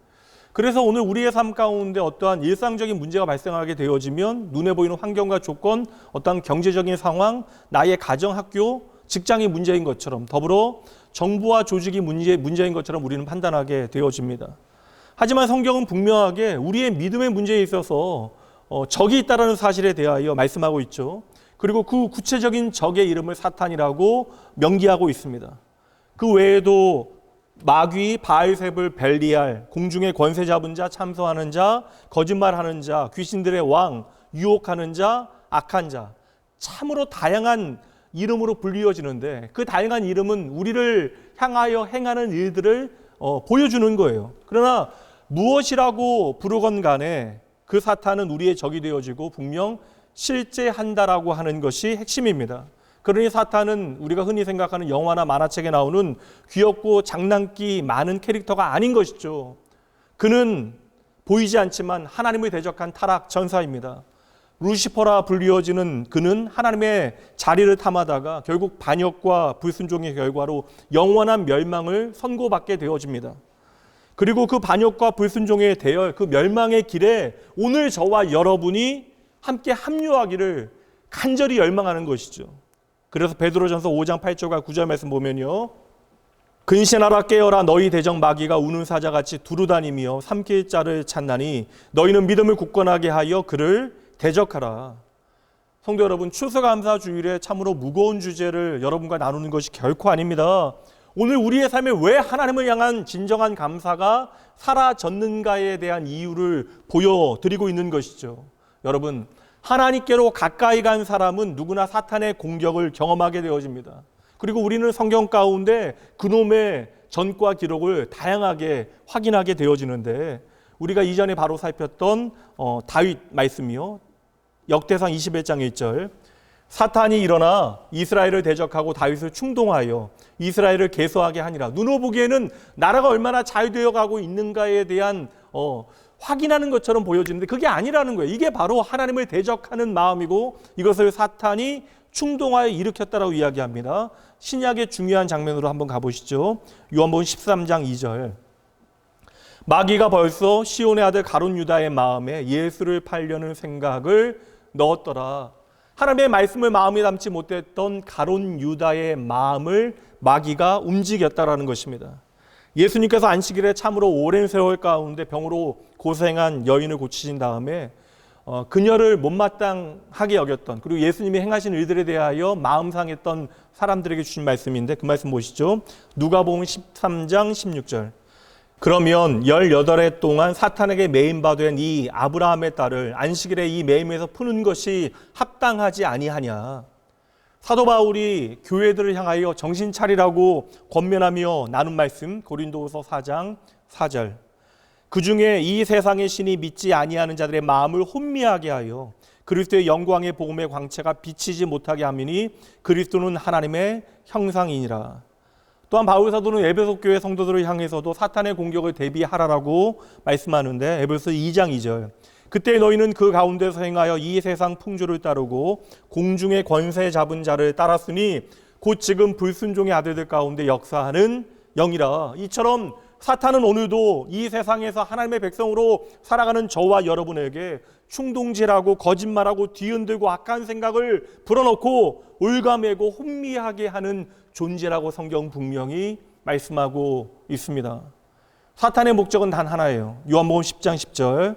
그래서 오늘 우리의 삶 가운데 어떠한 일상적인 문제가 발생하게 되어지면 눈에 보이는 환경과 조건, 어떠한 경제적인 상황, 나의 가정, 학교, 직장이 문제인 것처럼, 더불어 정부와 조직이 문제인 것처럼 우리는 판단하게 되어집니다. 하지만 성경은 분명하게 우리의 믿음의 문제에 있어서 적이 있다는 사실에 대하여 말씀하고 있죠. 그리고 그 구체적인 적의 이름을 사탄이라고 명기하고 있습니다. 그 외에도 마귀, 바알세불, 벨리알, 공중의 권세 잡은 자, 참소하는 자, 거짓말하는 자, 귀신들의 왕, 유혹하는 자, 악한 자, 참으로 다양한 이름으로 불리어지는데 그 다양한 이름은 우리를 향하여 행하는 일들을 보여주는 거예요. 그러나 무엇이라고 부르건 간에 그 사탄은 우리의 적이 되어지고 분명 실제한다라고 하는 것이 핵심입니다. 그러니 사탄은 우리가 흔히 생각하는 영화나 만화책에 나오는 귀엽고 장난기 많은 캐릭터가 아닌 것이죠. 그는 보이지 않지만 하나님을 대적한 타락 전사입니다. 루시퍼라 불리어지는 그는 하나님의 자리를 탐하다가 결국 반역과 불순종의 결과로 영원한 멸망을 선고받게 되어집니다. 그리고 그 반역과 불순종의 대열, 그 멸망의 길에 오늘 저와 여러분이 함께 합류하기를 간절히 열망하는 것이죠. 그래서 베드로전서 5장 8절과 9절 말씀 보면요, 근신하라 깨어라 너희 대적 마귀가 우는 사자같이 두루다니며 삼킬 자를 찾나니 너희는 믿음을 굳건하게 하여 그를 대적하라. 성도 여러분, 추수감사 주일에 참으로 무거운 주제를 여러분과 나누는 것이 결코 아닙니다. 오늘 우리의 삶에 왜 하나님을 향한 진정한 감사가 사라졌는가에 대한 이유를 보여드리고 있는 것이죠. 여러분, 하나님께로 가까이 간 사람은 누구나 사탄의 공격을 경험하게 되어집니다. 그리고 우리는 성경 가운데 그놈의 전과 기록을 다양하게 확인하게 되어지는데 우리가 이전에 바로 살폈던 다윗 말씀이요. 역대상 21장 1절 사탄이 일어나 이스라엘을 대적하고 다윗을 충동하여 이스라엘을 괴수하게 하니라. 눈으로 보기에는 나라가 얼마나 잘 되어가고 있는가에 대한 확인하는 것처럼 보여지는데 그게 아니라는 거예요. 이게 바로 하나님을 대적하는 마음이고 이것을 사탄이 충동하여 일으켰다라고 이야기합니다. 신약의 중요한 장면으로 한번 가보시죠. 요한복음 13장 2절 마귀가 벌써 시온의 아들 가룟 유다의 마음에 예수를 팔려는 생각을 넣었더라. 하나님의 말씀을 마음에 담지 못했던 가룟 유다의 마음을 마귀가 움직였다라는 것입니다. 예수님께서 안식일에 참으로 오랜 세월 가운데 병으로 고생한 여인을 고치신 다음에 그녀를 못마땅하게 여겼던 그리고 예수님이 행하신 일들에 대하여 마음 상했던 사람들에게 주신 말씀인데 그 말씀 보시죠. 누가복음 13장 16절 그러면 18해 동안 사탄에게 매임받은 이 아브라함의 딸을 안식일에 이 매임에서 푸는 것이 합당하지 아니하냐. 사도 바울이 교회들을 향하여 정신 차리라고 권면하며 나눈 말씀 고린도후서 4장 4절 그 중에 이 세상의 신이 믿지 아니하는 자들의 마음을 혼미하게 하여 그리스도의 영광의 복음의 광채가 비치지 못하게 하미니 그리스도는 하나님의 형상이니라. 또한 바울 사도는 에베소 교회 성도들을 향해서도 사탄의 공격을 대비하라라고 말씀하는데 에베소 2장 2절 그때 너희는 그 가운데서 행하여 이 세상 풍조를 따르고 공중의 권세 잡은 자를 따랐으니 곧 지금 불순종의 아들들 가운데 역사하는 영이라. 이처럼 사탄은 오늘도 이 세상에서 하나님의 백성으로 살아가는 저와 여러분에게 충동질하고 거짓말하고 뒤흔들고 악한 생각을 불어넣고 올가매고 혼미하게 하는 존재라고 성경 분명히 말씀하고 있습니다. 사탄의 목적은 단 하나예요. 요한복음 10장 10절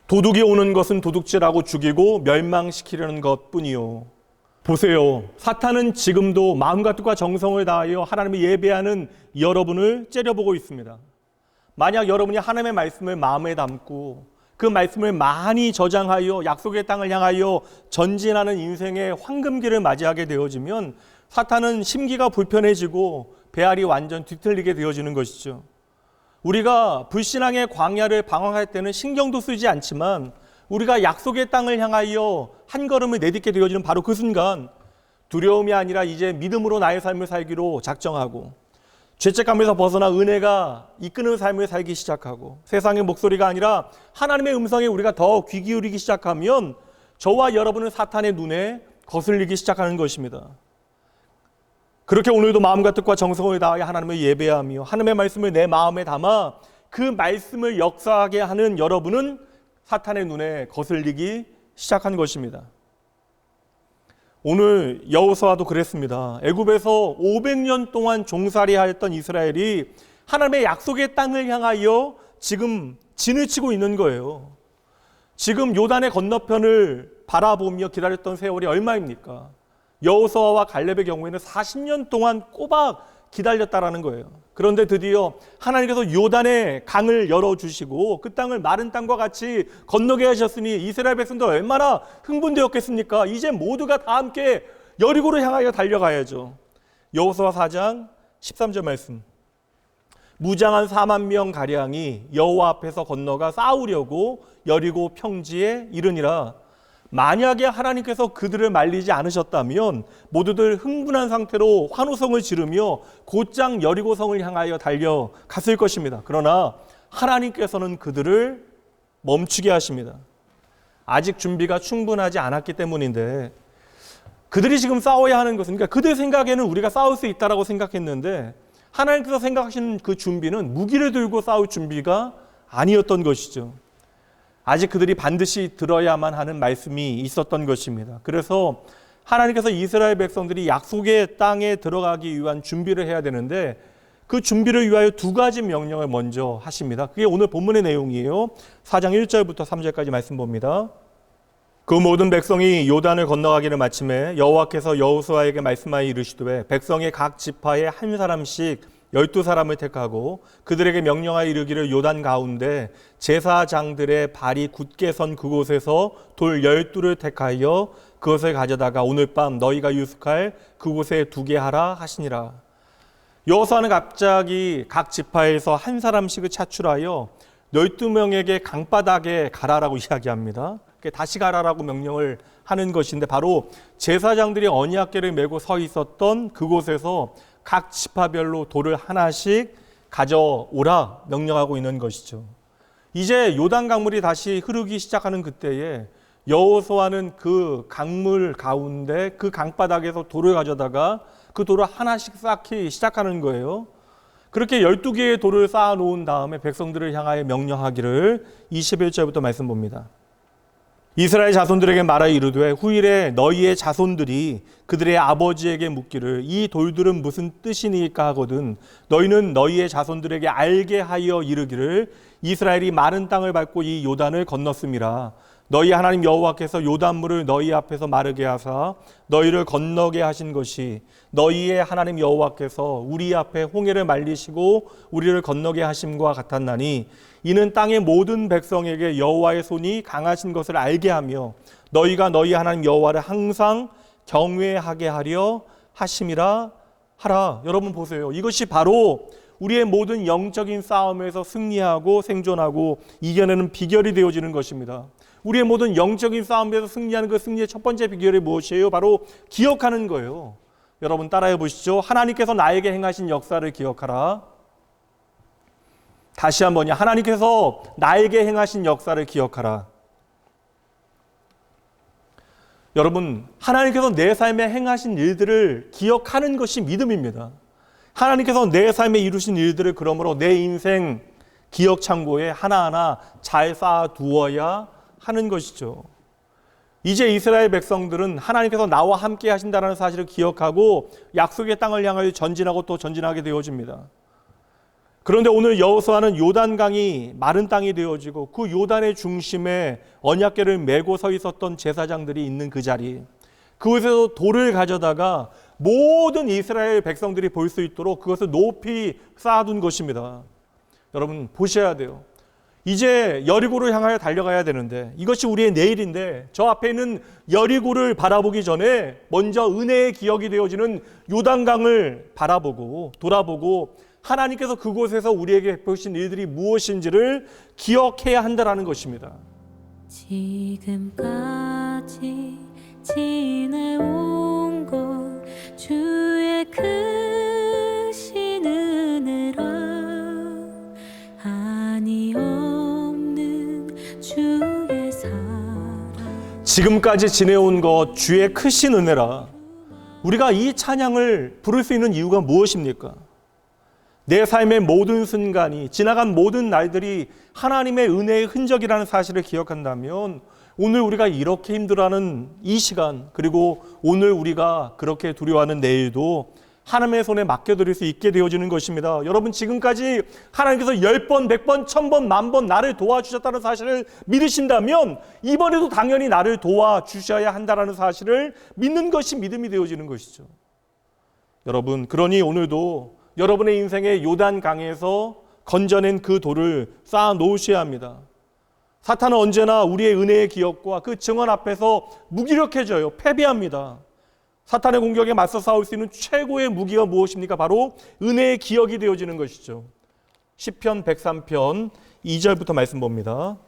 도둑이 오는 것은 도둑질하고 죽이고 멸망시키려는 것뿐이요. 보세요. 사탄은 지금도 마음과 뜻과 정성을 다하여 하나님을 예배하는 여러분을 째려보고 있습니다. 만약 여러분이 하나님의 말씀을 마음에 담고 그 말씀을 많이 저장하여 약속의 땅을 향하여 전진하는 인생의 황금기를 맞이하게 되어지면 사탄은 심기가 불편해지고 배알이 완전 뒤틀리게 되어지는 것이죠. 우리가 불신앙의 광야를 방황할 때는 신경도 쓰지 않지만 우리가 약속의 땅을 향하여 한 걸음을 내딛게 되어지는 바로 그 순간 두려움이 아니라 이제 믿음으로 나의 삶을 살기로 작정하고 죄책감에서 벗어나 은혜가 이끄는 삶을 살기 시작하고 세상의 목소리가 아니라 하나님의 음성에 우리가 더 귀 기울이기 시작하면 저와 여러분은 사탄의 눈에 거슬리기 시작하는 것입니다. 그렇게 오늘도 마음과 뜻과 정성을 다하여 하나님을 예배하며 하나님의 말씀을 내 마음에 담아 그 말씀을 역사하게 하는 여러분은 사탄의 눈에 거슬리기 시작한 것입니다. 오늘 여호수아도 그랬습니다. 애굽에서 500년 동안 종살이하였던 이스라엘이 하나님의 약속의 땅을 향하여 지금 진을 치고 있는 거예요. 지금 요단의 건너편을 바라보며 기다렸던 세월이 얼마입니까? 여호수아와 갈렙의 경우에는 40년 동안 꼬박 기다렸다라는 거예요. 그런데 드디어 하나님께서 요단의 강을 열어주시고 그 땅을 마른 땅과 같이 건너게 하셨으니 이스라엘 백성들 얼마나 흥분되었겠습니까? 이제 모두가 다 함께 여리고를 향하여 달려가야죠. 여호수아 4장 13절 말씀 무장한 4만 명 가량이 여호와 앞에서 건너가 싸우려고 여리고 평지에 이르니라. 만약에 하나님께서 그들을 말리지 않으셨다면 모두들 흥분한 상태로 환호성을 지르며 곧장 여리고성을 향하여 달려갔을 것입니다. 그러나 하나님께서는 그들을 멈추게 하십니다. 아직 준비가 충분하지 않았기 때문인데 그들이 지금 싸워야 하는 것은 그러니까 그들 생각에는 우리가 싸울 수 있다라고 생각했는데 하나님께서 생각하시는 그 준비는 무기를 들고 싸울 준비가 아니었던 것이죠. 아직 그들이 반드시 들어야만 하는 말씀이 있었던 것입니다. 그래서 하나님께서 이스라엘 백성들이 약속의 땅에 들어가기 위한 준비를 해야 되는데 그 준비를 위하여 두 가지 명령을 먼저 하십니다. 그게 오늘 본문의 내용이에요. 4장 1절부터 3절까지 말씀 봅니다. 그 모든 백성이 요단을 건너가기를 마침에 여호와께서 여호수아에게 말씀하여 이르시되 백성의 각 지파에 한 사람씩 12사람을 택하고 그들에게 명령하여 이르기를 요단 가운데 제사장들의 발이 굳게 선 그곳에서 돌 12를 택하여 그것을 가져다가 오늘 밤 너희가 유숙할 그곳에 두게 하라 하시니라. 여호수아는 갑자기 각 지파에서 한 사람씩을 차출하여 12명에게 강바닥에 가라라고 이야기합니다. 다시 가라라고 명령을 하는 것인데, 바로 제사장들이 언약궤를 메고 서 있었던 그곳에서 각 지파별로 돌을 하나씩 가져오라 명령하고 있는 것이죠. 이제 요단 강물이 다시 흐르기 시작하는 그때에 여호수아는 그 강물 가운데 그 강바닥에서 돌을 가져다가 그 돌을 하나씩 쌓기 시작하는 거예요. 그렇게 12개의 돌을 쌓아놓은 다음에 백성들을 향하여 명령하기를 21절부터 말씀 봅니다. 이스라엘 자손들에게 말하여 이르되 후일에 너희의 자손들이 그들의 아버지에게 묻기를 이 돌들은 무슨 뜻이니까 하거든 너희는 너희의 자손들에게 알게 하여 이르기를 이스라엘이 마른 땅을 밟고 이 요단을 건넜음이라. 너희 하나님 여호와께서 요단물을 너희 앞에서 마르게 하사 너희를 건너게 하신 것이 너희의 하나님 여호와께서 우리 앞에 홍해를 말리시고 우리를 건너게 하심과 같았나니 이는 땅의 모든 백성에게 여호와의 손이 강하신 것을 알게 하며 너희가 너희 하나님 여호와를 항상 경외하게 하려 하심이라 하라. 여러분 보세요. 이것이 바로 우리의 모든 영적인 싸움에서 승리하고 생존하고 이겨내는 비결이 되어지는 것입니다. 우리의 모든 영적인 싸움에서 승리하는 그 승리의 첫 번째 비결이 무엇이에요? 바로 기억하는 거예요. 여러분 따라해 보시죠. 하나님께서 나에게 행하신 역사를 기억하라. 다시 한번요. 하나님께서 나에게 행하신 역사를 기억하라. 여러분, 하나님께서 내 삶에 행하신 일들을 기억하는 것이 믿음입니다. 하나님께서 내 삶에 이루신 일들을 그러므로 내 인생 기억 창고에 하나하나 잘 쌓아두어야 하는 것이죠. 이제 이스라엘 백성들은 하나님께서 나와 함께 하신다는 사실을 기억하고 약속의 땅을 향하여 전진하고 또 전진하게 되어집니다. 그런데 오늘 여호수아는 요단강이 마른 땅이 되어지고 그 요단의 중심에 언약궤를 메고 서 있었던 제사장들이 있는 그 자리, 그곳에서 돌을 가져다가 모든 이스라엘 백성들이 볼 수 있도록 그것을 높이 쌓아둔 것입니다. 여러분 보셔야 돼요. 이제 여리고를 향하여 달려가야 되는데 이것이 우리의 내일인데 저 앞에 있는 여리고를 바라보기 전에 먼저 은혜의 기억이 되어지는 요단강을 바라보고 돌아보고 하나님께서 그곳에서 우리에게 베푸신 일들이 무엇인지를 기억해야 한다는 것입니다. 지금까지 지내온 것 주의 크신 은혜라 한이 없는 주의 사랑. 지금까지 지내온 것 주의 크신 은혜라. 우리가 이 찬양을 부를 수 있는 이유가 무엇입니까? 내 삶의 모든 순간이, 지나간 모든 날들이 하나님의 은혜의 흔적이라는 사실을 기억한다면 오늘 우리가 이렇게 힘들어하는 이 시간, 그리고 오늘 우리가 그렇게 두려워하는 내일도 하나님의 손에 맡겨드릴 수 있게 되어지는 것입니다. 여러분 지금까지 하나님께서 10번, 100번, 1000번, 10,000번 나를 도와주셨다는 사실을 믿으신다면 이번에도 당연히 나를 도와주셔야 한다는 사실을 믿는 것이 믿음이 되어지는 것이죠. 여러분, 그러니 오늘도 여러분의 인생의 요단강에서 건져낸 그 돌을 쌓아 놓으셔야 합니다. 사탄은 언제나 우리의 은혜의 기억과 그 증언 앞에서 무기력해져요. 패배합니다. 사탄의 공격에 맞서 싸울 수 있는 최고의 무기가 무엇입니까? 바로 은혜의 기억이 되어지는 것이죠. 시편 103편 2절부터 말씀 봅니다.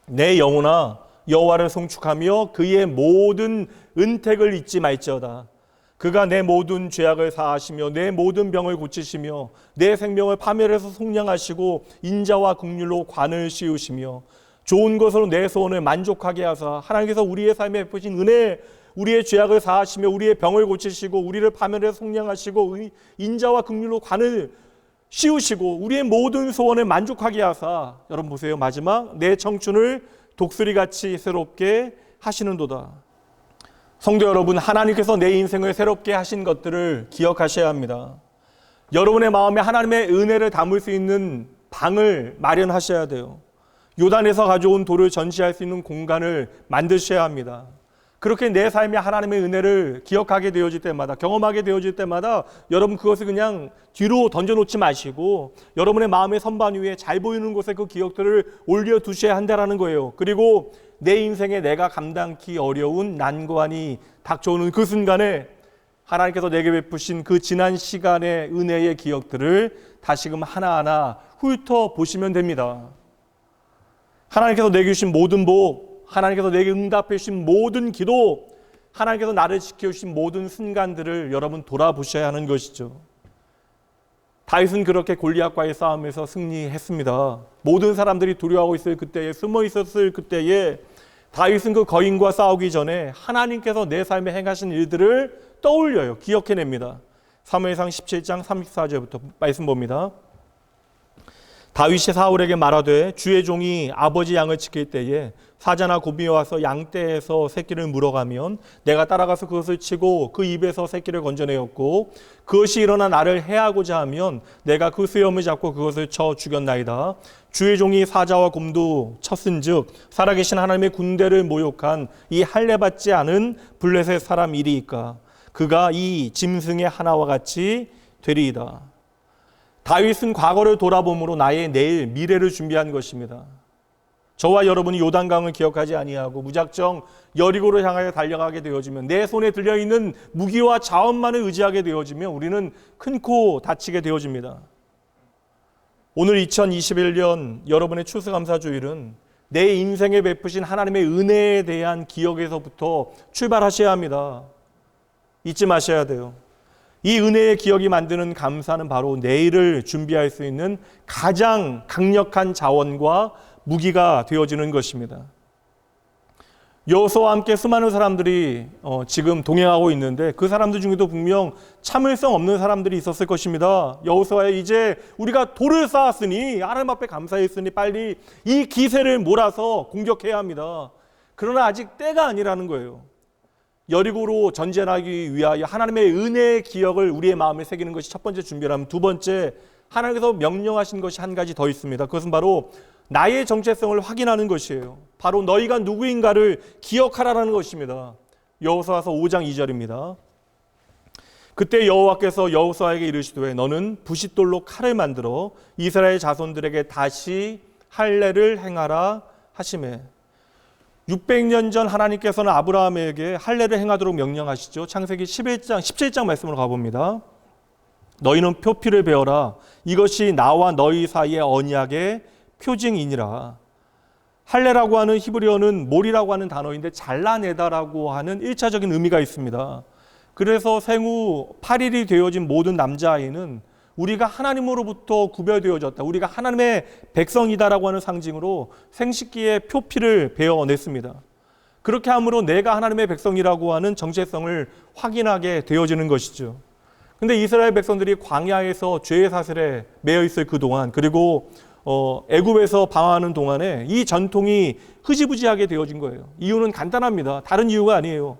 내 영혼아 여호와를 송축하며 그의 모든 은택을 잊지 말지어다. 그가 내 모든 죄악을 사하시며 내 모든 병을 고치시며 내 생명을 파멸해서 속량하시고 인자와 긍휼로 관을 씌우시며 좋은 것으로 내 소원을 만족하게 하사 하나님께서 우리의 삶에 베푸신 은혜, 우리의 죄악을 사하시며 우리의 병을 고치시고 우리를 파멸해서 속량하시고 인자와 긍휼로 관을 씌우시고 우리의 모든 소원을 만족하게 하사, 여러분 보세요, 마지막 내 청춘을 독수리같이 새롭게 하시는도다. 성도 여러분, 하나님께서 내 인생을 새롭게 하신 것들을 기억하셔야 합니다. 여러분의 마음에 하나님의 은혜를 담을 수 있는 방을 마련하셔야 돼요. 요단에서 가져온 돌을 전시할 수 있는 공간을 만드셔야 합니다. 그렇게 내 삶에 하나님의 은혜를 기억하게 되어질 때마다, 경험하게 되어질 때마다 여러분 그것을 그냥 뒤로 던져놓지 마시고 여러분의 마음의 선반 위에 잘 보이는 곳에 그 기억들을 올려두셔야 한다는 거예요. 그리고 내 인생에 내가 감당하기 어려운 난관이 닥쳐오는 그 순간에 하나님께서 내게 베푸신 그 지난 시간의 은혜의 기억들을 다시금 하나하나 훑어보시면 됩니다. 하나님께서 내게 주신 모든 복, 하나님께서 내게 응답해 주신 모든 기도, 하나님께서 나를 지켜주신 모든 순간들을 여러분 돌아보셔야 하는 것이죠. 다윗은 그렇게 골리앗과의 싸움에서 승리했습니다. 모든 사람들이 두려워하고 있을 그때에, 숨어 있었을 그때에 다윗은 그 거인과 싸우기 전에 하나님께서 내 삶에 행하신 일들을 떠올려요. 기억해냅니다. 사무엘상 17장 34절부터 말씀 봅니다. 다윗이 사울에게 말하되 주의 종이 아버지 양을 지킬 때에 사자나 곰이 와서 양떼에서 새끼를 물어가면 내가 따라가서 그것을 치고 그 입에서 새끼를 건져내었고 그것이 일어나 나를 해하고자 하면 내가 그 수염을 잡고 그것을 쳐 죽였나이다. 주의 종이 사자와 곰도 쳤은즉 살아계신 하나님의 군대를 모욕한 이 할례받지 않은 블레셋 사람 이리이까 그가 이 짐승의 하나와 같이 되리이다. 다윗은 과거를 돌아봄으로 나의 내일 미래를 준비한 것입니다. 저와 여러분이 요단강을 기억하지 아니하고 무작정 여리고를 향하여 달려가게 되어지면 내 손에 들려있는 무기와 자원만을 의지하게 되어지면 우리는 큰코 다치게 되어집니다. 오늘 2021년 여러분의 추수감사주일은 내 인생에 베푸신 하나님의 은혜에 대한 기억에서부터 출발하셔야 합니다. 잊지 마셔야 돼요. 이 은혜의 기억이 만드는 감사는 바로 내일을 준비할 수 있는 가장 강력한 자원과 무기가 되어지는 것입니다. 여호수아와 함께 수많은 사람들이 지금 동행하고 있는데 그 사람들 중에도 분명 참을성 없는 사람들이 있었을 것입니다. 여호수아야 이제 우리가 돌을 쌓았으니 하나님 앞에 감사했으니 빨리 이 기세를 몰아서 공격해야 합니다. 그러나 아직 때가 아니라는 거예요. 여리고로 전쟁하기 위하여 하나님의 은혜의 기억을 우리의 마음에 새기는 것이 첫 번째 준비라면 두 번째 하나님께서 명령하신 것이 한 가지 더 있습니다. 그것은 바로 나의 정체성을 확인하는 것이에요. 바로 너희가 누구인가를 기억하라는 것입니다. 여호수아서 5장 2절입니다. 그때 여호와께서 여호수아에게 이르시되 너는 부싯돌로 칼을 만들어 이스라엘 자손들에게 다시 할례를 행하라 하시매 600년 전 하나님께서는 아브라함에게 할례를 행하도록 명령하시죠. 창세기 17장 말씀으로 가봅니다. 너희는 표피를 베어라. 이것이 나와 너희 사이의 언약의 표징이니라. 할례라고 하는 히브리어는 몰이라고 하는 단어인데 잘라내다라고 하는 1차적인 의미가 있습니다. 그래서 생후 8일이 되어진 모든 남자아이는 우리가 하나님으로부터 구별되어졌다. 우리가 하나님의 백성이다라고 하는 상징으로 생식기의 표피를 베어냈습니다. 그렇게 함으로 내가 하나님의 백성이라고 하는 정체성을 확인하게 되어지는 것이죠. 근데 이스라엘 백성들이 광야에서 죄의 사슬에 매여 있을 그동안 그리고 애굽에서 방황하는 동안에 이 전통이 흐지부지하게 되어진 거예요. 이유는 간단합니다. 다른 이유가 아니에요.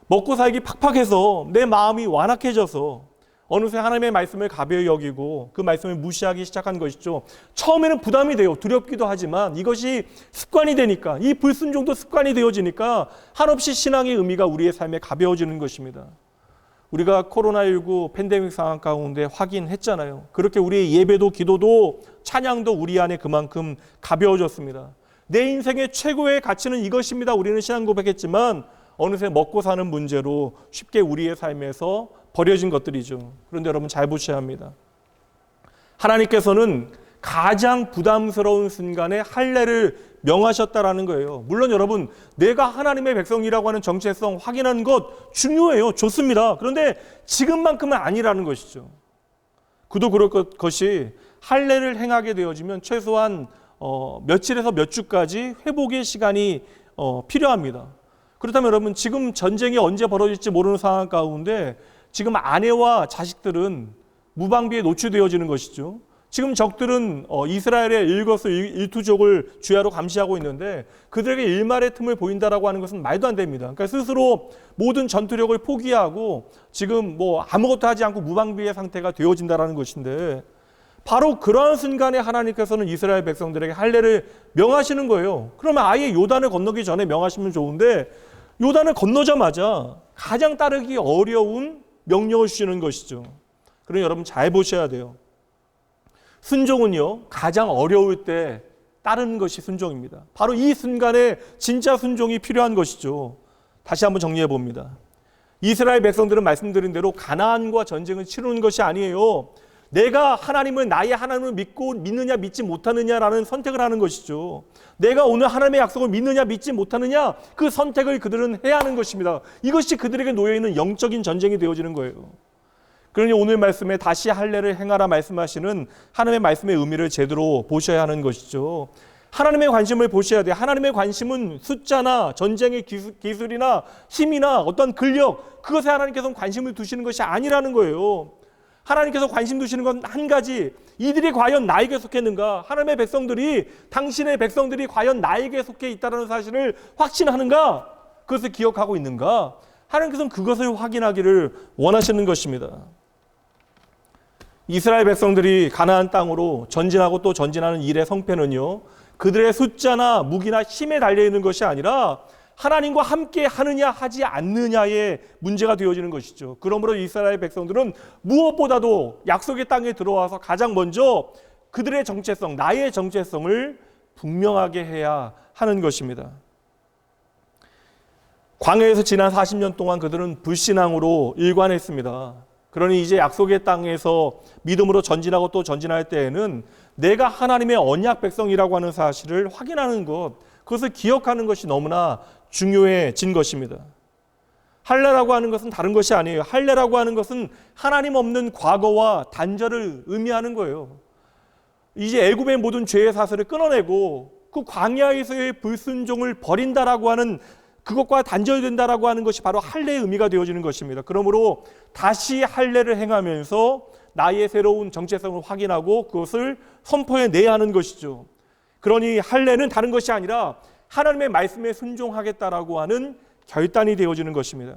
먹고 살기 팍팍해서 내 마음이 완악해져서 어느새 하나님의 말씀을 가벼이 여기고 그 말씀을 무시하기 시작한 것이죠. 처음에는 부담이 돼요. 두렵기도 하지만 이것이 습관이 되니까 이 불순종도 습관이 되어지니까 한없이 신앙의 의미가 우리의 삶에 가벼워지는 것입니다. 우리가 코로나19 팬데믹 상황 가운데 확인했잖아요. 그렇게 우리의 예배도 기도도 찬양도 우리 안에 그만큼 가벼워졌습니다. 내 인생의 최고의 가치는 이것입니다. 우리는 신앙 고백했지만 어느새 먹고 사는 문제로 쉽게 우리의 삶에서 버려진 것들이죠. 그런데 여러분 잘 보셔야 합니다. 하나님께서는 가장 부담스러운 순간에 할례를 명하셨다라는 거예요. 물론 여러분 내가 하나님의 백성이라고 하는 정체성 확인하는 것 중요해요. 좋습니다. 그런데 지금만큼은 아니라는 것이죠. 그도 그럴 것이 할례를 행하게 되어지면 최소한 며칠에서 몇 주까지 회복의 시간이 필요합니다. 그렇다면 여러분 지금 전쟁이 언제 벌어질지 모르는 상황 가운데 지금 아내와 자식들은 무방비에 노출되어지는 것이죠. 지금 적들은 이스라엘의 일거수일투족을 주야로 감시하고 있는데 그들에게 일말의 틈을 보인다라고 하는 것은 말도 안 됩니다. 그러니까 스스로 모든 전투력을 포기하고 지금 아무것도 하지 않고 무방비의 상태가 되어진다라는 것인데 바로 그러한 순간에 하나님께서는 이스라엘 백성들에게 할례를 명하시는 거예요. 그러면 아예 요단을 건너기 전에 명하시면 좋은데 요단을 건너자마자 가장 따르기 어려운 명령을 주시는 것이죠. 그러니 여러분 잘 보셔야 돼요. 순종은요 가장 어려울 때 따르는 것이 순종입니다. 바로 이 순간에 진짜 순종이 필요한 것이죠. 다시 한번 정리해 봅니다. 이스라엘 백성들은 말씀드린 대로 가나안과 전쟁을 치르는 것이 아니에요. 내가 하나님을 나의 하나님을 믿고 믿느냐 믿지 못하느냐라는 선택을 하는 것이죠. 내가 오늘 하나님의 약속을 믿느냐 믿지 못하느냐 그 선택을 그들은 해야 하는 것입니다. 이것이 그들에게 놓여있는 영적인 전쟁이 되어지는 거예요. 그러니 오늘 말씀에 다시 할례를 행하라 말씀하시는 하나님의 말씀의 의미를 제대로 보셔야 하는 것이죠. 하나님의 관심을 보셔야 돼요. 하나님의 관심은 숫자나 전쟁의 기술이나 힘이나 어떤 근력, 그것에 하나님께서는 관심을 두시는 것이 아니라는 거예요. 하나님께서 관심 두시는 건 한 가지, 이들이 과연 나에게 속했는가? 하나님의 백성들이, 당신의 백성들이 과연 나에게 속해 있다는 사실을 확신하는가? 그것을 기억하고 있는가? 하나님께서는 그것을 확인하기를 원하시는 것입니다. 이스라엘 백성들이 가나안 땅으로 전진하고 또 전진하는 일의 성패는요, 그들의 숫자나 무기나 힘에 달려있는 것이 아니라 하나님과 함께 하느냐 하지 않느냐의 문제가 되어지는 것이죠. 그러므로 이스라엘 백성들은 무엇보다도 약속의 땅에 들어와서 가장 먼저 그들의 정체성, 나의 정체성을 분명하게 해야 하는 것입니다. 광야에서 지난 40년 동안 그들은 불신앙으로 일관했습니다. 그러니 이제 약속의 땅에서 믿음으로 전진하고 또 전진할 때에는 내가 하나님의 언약 백성이라고 하는 사실을 확인하는 것, 그것을 기억하는 것이 너무나 중요해진 것입니다. 할례라고 하는 것은 다른 것이 아니에요. 할례라고 하는 것은 하나님 없는 과거와 단절을 의미하는 거예요. 이제 애굽의 모든 죄의 사슬을 끊어내고 그 광야에서의 불순종을 버린다라고 하는, 그것과 단절된다라고 하는 것이 바로 할례의 의미가 되어지는 것입니다. 그러므로 다시 할례를 행하면서 나의 새로운 정체성을 확인하고 그것을 선포해내야 하는 것이죠. 그러니 할례는 다른 것이 아니라 하나님의 말씀에 순종하겠다라고 하는 결단이 되어지는 것입니다.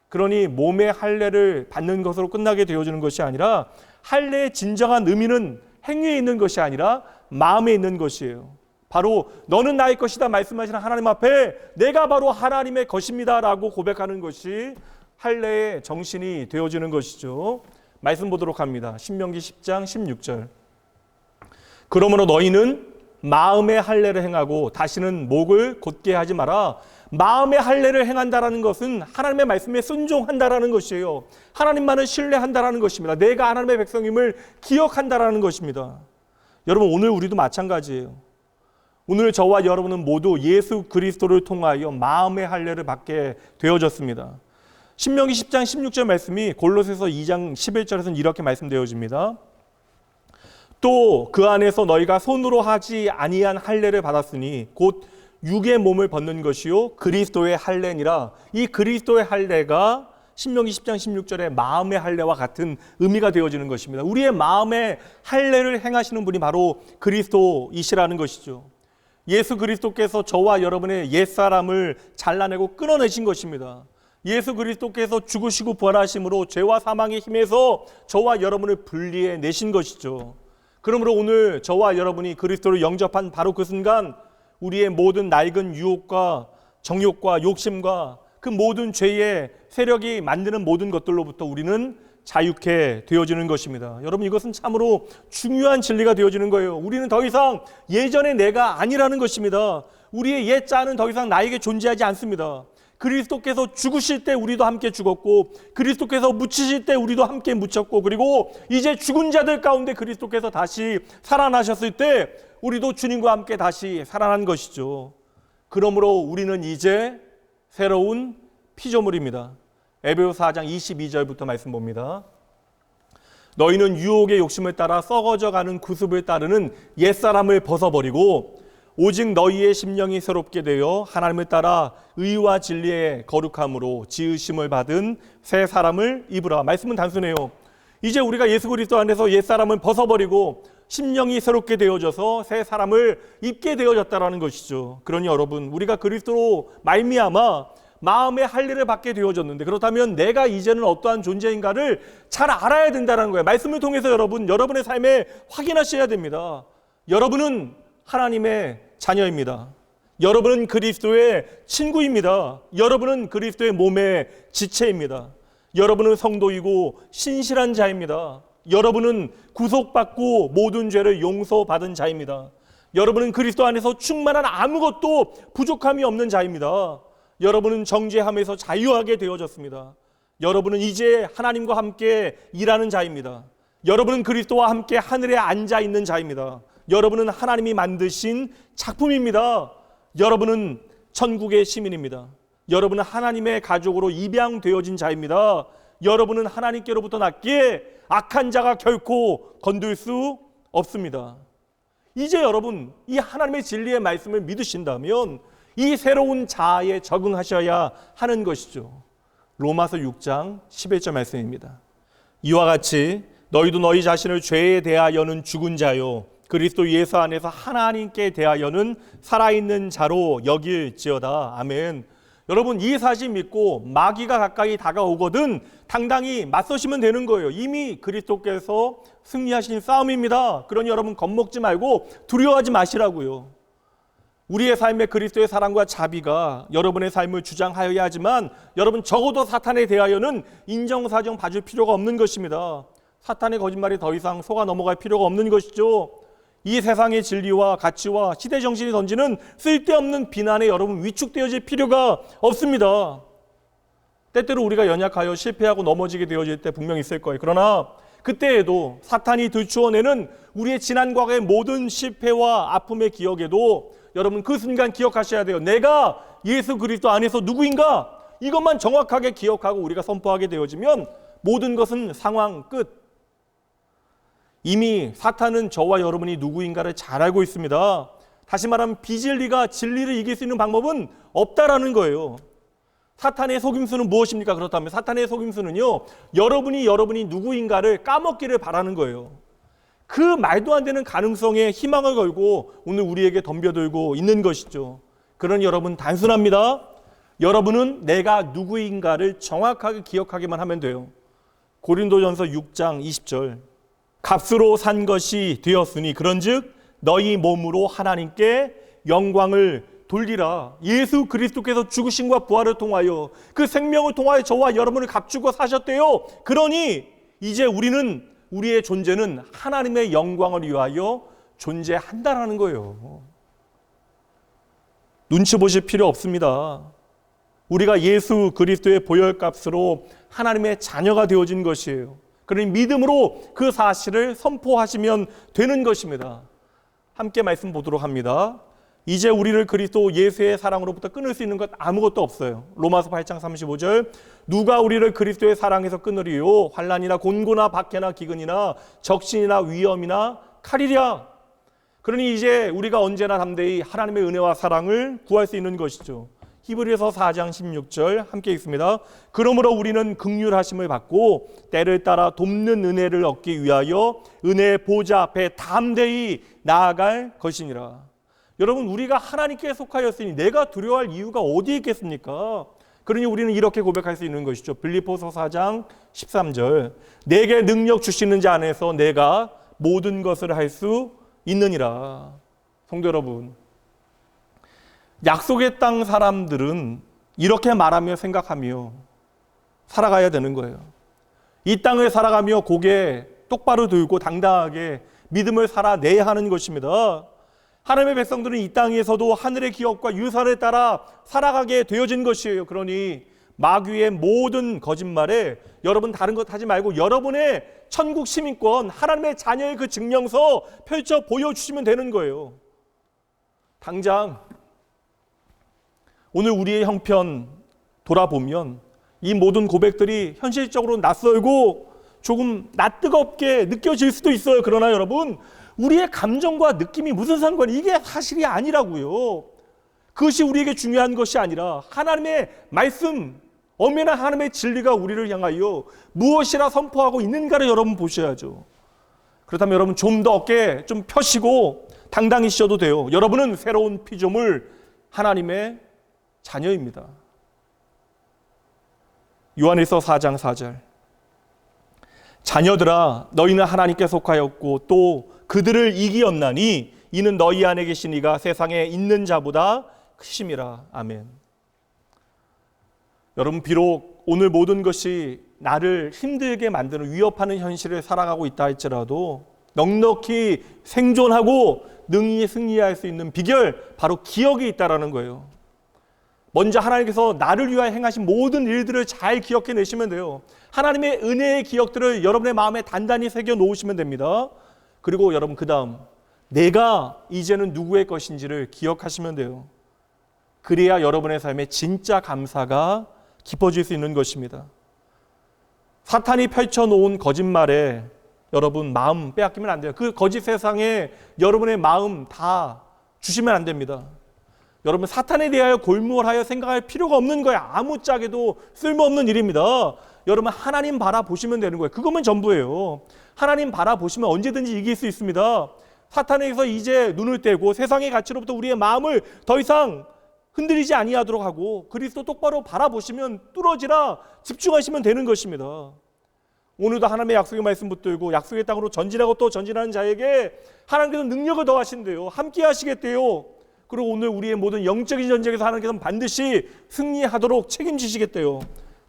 그러니 몸의 할례를 받는 것으로 끝나게 되어지는 것이 아니라 할례의 진정한 의미는 행위에 있는 것이 아니라 마음에 있는 것이에요. 바로 너는 나의 것이다 말씀하시는 하나님 앞에 내가 바로 하나님의 것입니다 라고 고백하는 것이 할례의 정신이 되어지는 것이죠. 말씀 보도록 합니다. 신명기 10장 16절. 그러므로 너희는 마음의 할례를 행하고 다시는 목을 곧게 하지 마라. 마음의 할례를 행한다라는 것은 하나님의 말씀에 순종한다라는 것이에요. 하나님만을 신뢰한다라는 것입니다. 내가 하나님의 백성임을 기억한다라는 것입니다. 여러분, 오늘 우리도 마찬가지예요. 오늘 저와 여러분은 모두 예수 그리스도를 통하여 마음의 할례를 받게 되어졌습니다. 신명기 10장 16절 말씀이 골로새서 2장 11절에서는 이렇게 말씀되어집니다. 또 그 안에서 너희가 손으로 하지 아니한 할례를 받았으니 곧 육의 몸을 벗는 것이요 그리스도의 할례니라. 이 그리스도의 할례가 신명기 10장 16절의 마음의 할례와 같은 의미가 되어지는 것입니다. 우리의 마음의 할례를 행하시는 분이 바로 그리스도이시라는 것이죠. 예수 그리스도께서 저와 여러분의 옛사람을 잘라내고 끊어내신 것입니다. 예수 그리스도께서 죽으시고 부활하심으로 죄와 사망의 힘에서 저와 여러분을 분리해 내신 것이죠. 그러므로 오늘 저와 여러분이 그리스도를 영접한 바로 그 순간 우리의 모든 낡은 유혹과 정욕과 욕심과 그 모든 죄의 세력이 만드는 모든 것들로부터 우리는 자유케 되어지는 것입니다. 여러분, 이것은 참으로 중요한 진리가 되어지는 거예요. 우리는 더 이상 예전의 내가 아니라는 것입니다. 우리의 옛 자는 더 이상 나에게 존재하지 않습니다. 그리스도께서 죽으실 때 우리도 함께 죽었고 그리스도께서 묻히실 때 우리도 함께 묻혔고 그리고 이제 죽은 자들 가운데 그리스도께서 다시 살아나셨을 때 우리도 주님과 함께 다시 살아난 것이죠. 그러므로 우리는 이제 새로운 피조물입니다. 에베소서 4장 22절부터 말씀 봅니다. 너희는 유혹의 욕심을 따라 썩어져가는 구습을 따르는 옛사람을 벗어버리고 오직 너희의 심령이 새롭게 되어 하나님을 따라 의와 진리의 거룩함으로 지으심을 받은 새 사람을 입으라. 말씀은 단순해요. 이제 우리가 예수 그리스도 안에서 옛사람을 벗어버리고 심령이 새롭게 되어져서 새 사람을 입게 되어졌다라는 것이죠. 그러니 여러분, 우리가 그리스도로 말미암아 마음의 할례를 받게 되어졌는데 그렇다면 내가 이제는 어떠한 존재인가를 잘 알아야 된다는 거예요. 말씀을 통해서 여러분의 삶에 확인하셔야 됩니다. 여러분은 하나님의 자녀입니다. 여러분은 그리스도의 친구입니다. 여러분은 그리스도의 몸의 지체입니다. 여러분은 성도이고 신실한 자입니다. 여러분은 구속받고 모든 죄를 용서받은 자입니다. 여러분은 그리스도 안에서 충만한 아무것도 부족함이 없는 자입니다. 여러분은 정죄함에서 자유하게 되어졌습니다. 여러분은 이제 하나님과 함께 일하는 자입니다. 여러분은 그리스도와 함께 하늘에 앉아 있는 자입니다. 여러분은 하나님이 만드신 작품입니다. 여러분은 천국의 시민입니다. 여러분은 하나님의 가족으로 입양되어진 자입니다. 여러분은 하나님께로부터 났기에 악한 자가 결코 건들 수 없습니다. 이제 여러분 이 하나님의 진리의 말씀을 믿으신다면 이 새로운 자아에 적응하셔야 하는 것이죠. 로마서 6장 11절 말씀입니다. 이와 같이 너희도 너희 자신을 죄에 대하여는 죽은 자요 그리스도 예수 안에서 하나님께 대하여는 살아있는 자로 여길지어다. 아멘. 여러분 이 사실 믿고 마귀가 가까이 다가오거든 당당히 맞서시면 되는 거예요. 이미 그리스도께서 승리하신 싸움입니다. 그러니 여러분 겁먹지 말고 두려워하지 마시라고요. 우리의 삶에 그리스도의 사랑과 자비가 여러분의 삶을 주장하여야 하지만 여러분 적어도 사탄에 대하여는 인정사정 봐줄 필요가 없는 것입니다. 사탄의 거짓말이 더 이상 속아 넘어갈 필요가 없는 것이죠. 이 세상의 진리와 가치와 시대정신이 던지는 쓸데없는 비난에 여러분 위축되어질 필요가 없습니다. 때때로 우리가 연약하여 실패하고 넘어지게 되어질 때 분명히 있을 거예요. 그러나 그때에도 사탄이 들추어내는 우리의 지난 과거의 모든 실패와 아픔의 기억에도 여러분 그 순간 기억하셔야 돼요. 내가 예수 그리스도 안에서 누구인가? 이것만 정확하게 기억하고 우리가 선포하게 되어지면 모든 것은 상황 끝. 이미 사탄은 저와 여러분이 누구인가를 잘 알고 있습니다. 다시 말하면 비진리가 진리를 이길 수 있는 방법은 없다라는 거예요. 사탄의 속임수는 무엇입니까? 그렇다면 사탄의 속임수는요, 여러분이 누구인가를 까먹기를 바라는 거예요. 그 말도 안 되는 가능성에 희망을 걸고 오늘 우리에게 덤벼들고 있는 것이죠. 그러니 여러분 단순합니다. 여러분은 내가 누구인가를 정확하게 기억하기만 하면 돼요. 고린도전서 6장 20절 값으로 산 것이 되었으니 그런즉 너희 몸으로 하나님께 영광을 돌리라. 예수 그리스도께서 죽으심과 부활을 통하여 그 생명을 통하여 저와 여러분을 값주고 사셨대요. 그러니 이제 우리의 존재는 하나님의 영광을 위하여 존재한다라는 거예요. 눈치 보실 필요 없습니다. 우리가 예수 그리스도의 보혈값으로 하나님의 자녀가 되어진 것이에요. 그러니 믿음으로 그 사실을 선포하시면 되는 것입니다. 함께 말씀 보도록 합니다. 이제 우리를 그리스도 예수의 사랑으로부터 끊을 수 있는 것 아무것도 없어요. 로마서 8장 35절 누가 우리를 그리스도의 사랑에서 끊으리요? 환난이나 곤고나 박해나 기근이나 적신이나 위험이나 칼이랴. 그러니 이제 우리가 언제나 담대히 하나님의 은혜와 사랑을 구할 수 있는 것이죠. 히브리서 4장 16절 함께 읽습니다. 그러므로 우리는 긍휼하심을 받고 때를 따라 돕는 은혜를 얻기 위하여 은혜의 보좌 앞에 담대히 나아갈 것이니라. 여러분 우리가 하나님께 속하였으니 내가 두려워할 이유가 어디에 있겠습니까? 그러니 우리는 이렇게 고백할 수 있는 것이죠. 빌립보서 4장 13절 내게 능력 주시는 자 안에서 내가 모든 것을 할 수 있느니라. 성도 여러분, 약속의 땅 사람들은 이렇게 말하며 생각하며 살아가야 되는 거예요. 이 땅을 살아가며 고개 똑바로 들고 당당하게 믿음을 살아내야 하는 것입니다. 하나님의 백성들은 이 땅에서도 하늘의 기업과 유산을 따라 살아가게 되어진 것이에요. 그러니 마귀의 모든 거짓말에 여러분 다른 것 하지 말고 여러분의 천국 시민권, 하나님의 자녀의 그 증명서 펼쳐 보여주시면 되는 거예요. 당장 오늘 우리의 형편 돌아보면 이 모든 고백들이 현실적으로 낯설고 조금 낯뜨겁게 느껴질 수도 있어요. 그러나 여러분 우리의 감정과 느낌이 무슨 상관이 이게 사실이 아니라고요. 그것이 우리에게 중요한 것이 아니라 하나님의 말씀, 엄연한 하나님의 진리가 우리를 향하여 무엇이라 선포하고 있는가를 여러분 보셔야죠. 그렇다면 여러분 좀 더 어깨 좀 펴시고 당당히 쉬어도 돼요. 여러분은 새로운 피조물 하나님의 자녀입니다. 요한일서 4장 4절 자녀들아 너희는 하나님께 속하였고 또 그들을 이기었나니 이는 너희 안에 계신 이가 세상에 있는 자보다 크심이라. 아멘. 여러분 비록 오늘 모든 것이 나를 힘들게 만드는 위협하는 현실을 살아가고 있다 할지라도 넉넉히 생존하고 능히 승리할 수 있는 비결 바로 기억이 있다라는 거예요. 먼저 하나님께서 나를 위하여 행하신 모든 일들을 잘 기억해 내시면 돼요. 하나님의 은혜의 기억들을 여러분의 마음에 단단히 새겨 놓으시면 됩니다. 그리고 여러분 그 다음 내가 이제는 누구의 것인지를 기억하시면 돼요. 그래야 여러분의 삶에 진짜 감사가 깊어질 수 있는 것입니다. 사탄이 펼쳐놓은 거짓말에 여러분 마음 빼앗기면 안 돼요. 그 거짓 세상에 여러분의 마음 다 주시면 안 됩니다. 여러분 사탄에 대하여 골몰하여 생각할 필요가 없는 거예요. 아무짝에도 쓸모없는 일입니다. 여러분 하나님 바라보시면 되는 거예요. 그것만 전부예요. 하나님 바라보시면 언제든지 이길 수 있습니다. 사탄에게서 이제 눈을 떼고 세상의 가치로부터 우리의 마음을 더 이상 흔들리지 아니하도록 하고 그리스도 똑바로 바라보시면 뚫어지라 집중하시면 되는 것입니다. 오늘도 하나님의 약속의 말씀 붙들고 약속의 땅으로 전진하고 또 전진하는 자에게 하나님께서 능력을 더하신대요. 함께 하시겠대요. 그리고 오늘 우리의 모든 영적인 전쟁에서 하나님께서는 반드시 승리하도록 책임지시겠대요.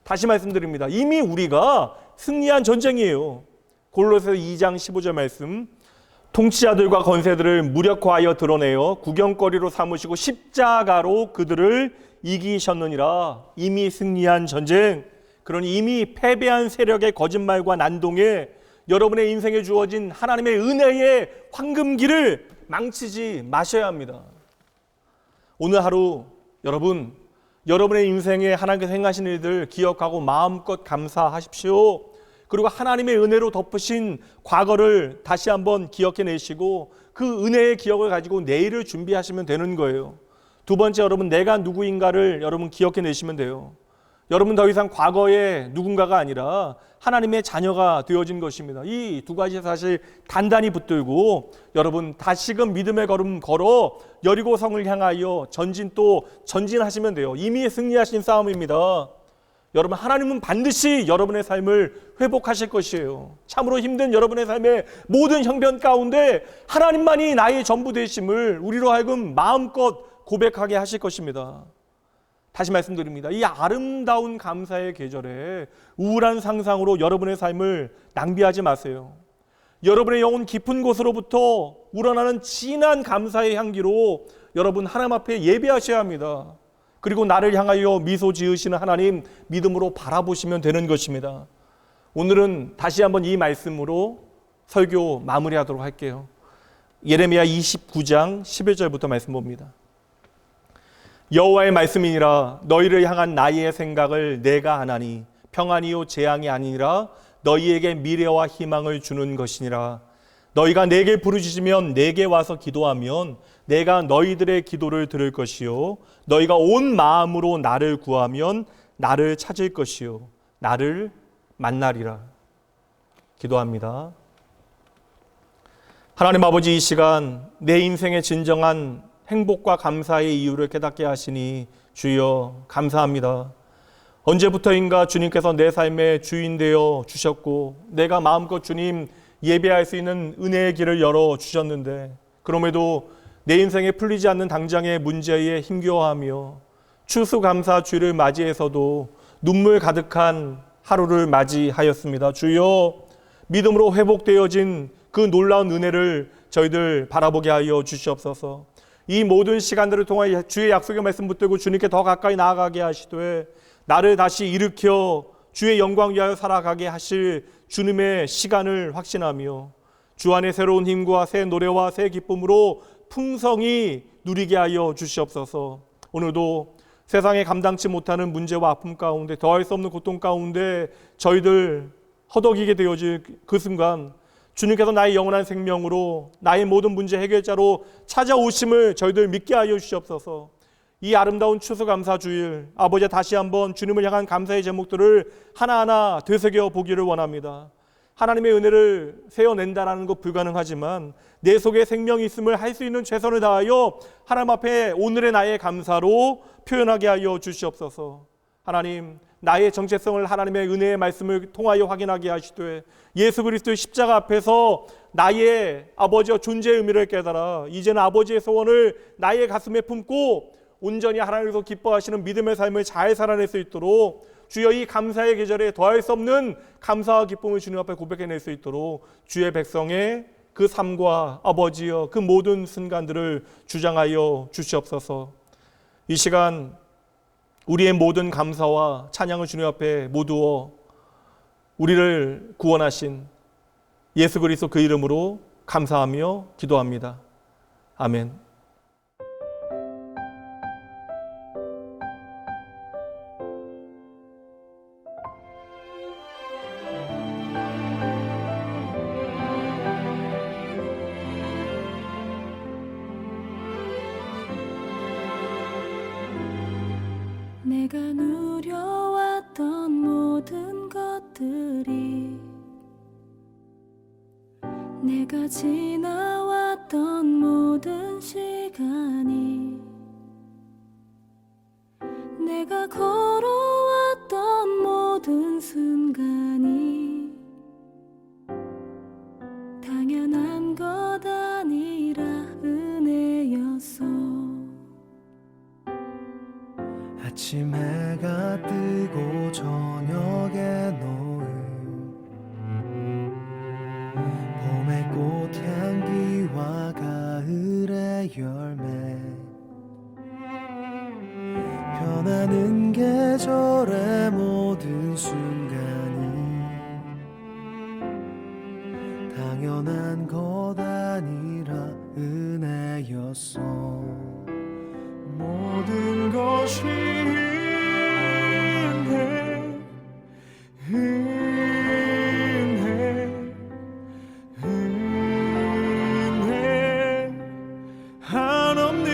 다시 말씀드립니다. 이미 우리가 승리한 전쟁이에요. 골로새서 2장 15절 말씀. 통치자들과 권세들을 무력화하여 드러내어 구경거리로 삼으시고 십자가로 그들을 이기셨느니라. 이미 승리한 전쟁, 그러니 이미 패배한 세력의 거짓말과 난동에 여러분의 인생에 주어진 하나님의 은혜의 황금기를 망치지 마셔야 합니다. 오늘 하루 여러분의 인생에 하나님께서 행하신 일들 기억하고 마음껏 감사하십시오. 그리고 하나님의 은혜로 덮으신 과거를 다시 한번 기억해 내시고 그 은혜의 기억을 가지고 내일을 준비하시면 되는 거예요. 두 번째, 여러분 내가 누구인가를 여러분 기억해 내시면 돼요. 여러분 더 이상 과거의 누군가가 아니라 하나님의 자녀가 되어진 것입니다. 이 두 가지 사실 단단히 붙들고 여러분 다시금 믿음의 걸음 걸어 여리고성을 향하여 전진하시면 돼요. 이미 승리하신 싸움입니다. 여러분 하나님은 반드시 여러분의 삶을 회복하실 것이에요. 참으로 힘든 여러분의 삶의 모든 형편 가운데 하나님만이 나의 전부 되심을 우리로 하여금 마음껏 고백하게 하실 것입니다. 다시 말씀드립니다. 이 아름다운 감사의 계절에 우울한 상상으로 여러분의 삶을 낭비하지 마세요. 여러분의 영혼 깊은 곳으로부터 우러나는 진한 감사의 향기로 여러분 하나님 앞에 예배하셔야 합니다. 그리고 나를 향하여 미소 지으시는 하나님 믿음으로 바라보시면 되는 것입니다. 오늘은 다시 한번 이 말씀으로 설교 마무리하도록 할게요. 예레미야 29장 11절부터 말씀 봅니다. 여호와의 말씀이니라. 너희를 향한 나의 생각을 내가 하나니 평안이요 재앙이 아니라 너희에게 미래와 희망을 주는 것이니라. 너희가 내게 부르짖으면 내게 와서 기도하면 내가 너희들의 기도를 들을 것이요 너희가 온 마음으로 나를 구하면 나를 찾을 것이요 나를 만나리라. 기도합니다. 하나님 아버지, 이 시간 내 인생의 진정한 행복과 감사의 이유를 깨닫게 하시니 주여 감사합니다. 언제부터인가 주님께서 내 삶의 주인 되어 주셨고 내가 마음껏 주님 예배할 수 있는 은혜의 길을 열어주셨는데 그럼에도 내 인생에 풀리지 않는 당장의 문제에 힘겨워하며 추수감사주를 맞이해서도 눈물 가득한 하루를 맞이하였습니다. 주여 믿음으로 회복되어진 그 놀라운 은혜를 저희들 바라보게 하여 주시옵소서. 이 모든 시간들을 통하여 주의 약속의 말씀 붙들고 주님께 더 가까이 나아가게 하시되 나를 다시 일으켜 주의 영광 위하여 살아가게 하실 주님의 시간을 확신하며 주 안에 새로운 힘과 새 노래와 새 기쁨으로 풍성히 누리게 하여 주시옵소서. 오늘도 세상에 감당치 못하는 문제와 아픔 가운데 더할 수 없는 고통 가운데 저희들 허덕이게 되어질 그 순간 주님께서 나의 영원한 생명으로 나의 모든 문제 해결자로 찾아오심을 저희들 믿게 하여 주시옵소서. 이 아름다운 추수감사주일 아버지 다시 한번 주님을 향한 감사의 제목들을 하나하나 되새겨 보기를 원합니다. 하나님의 은혜를 세어낸다라는 것 불가능하지만 내 속에 생명이 있음을 할 수 있는 최선을 다하여 하나님 앞에 오늘의 나의 감사로 표현하게 하여 주시옵소서. 하나님 나의 정체성을 하나님의 은혜의 말씀을 통하여 확인하게 하시되 예수 그리스도의 십자가 앞에서 나의 아버지와 존재의 의미를 깨달아 이제는 아버지의 소원을 나의 가슴에 품고 온전히 하나님께서 기뻐하시는 믿음의 삶을 잘 살아낼 수 있도록 주여 이 감사의 계절에 더할 수 없는 감사와 기쁨을 주님 앞에 고백해낼 수 있도록 주의 백성의 그 삶과 아버지여 그 모든 순간들을 주장하여 주시옵소서. 이 시간 우리의 모든 감사와 찬양을 주님 앞에 모두어 우리를 구원하신 예수 그리스도 그 이름으로 감사하며 기도합니다. 아멘. 내가 누려왔던 모든 것들이 내가 지나왔던 모든 시간이 내가 걸어왔던 모든 순간이 당연한 것 아니라 은혜였어. 아침 해가 뜨고 저녁에 노을 봄의 꽃향기와 가을의 열매 변하는 계절의 모든 순간이 당연한 것 아니라 은혜였어. 모든 것이 은혜 한없는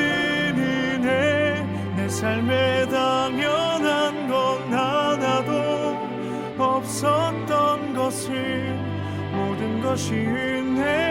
은혜 내 삶에 당연한 건 하나도 없었던 것을 모든 것이 은혜였어.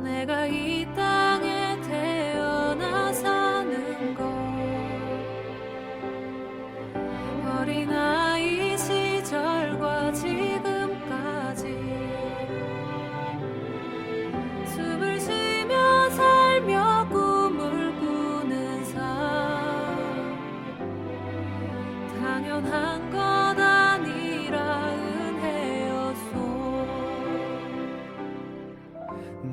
내가 이 땅에 태어나 사는 것 어린아이 시절과 지금까지 숨을 쉬며 살며 꿈을 꾸는 삶 당연한 것 아니라 은혜였소.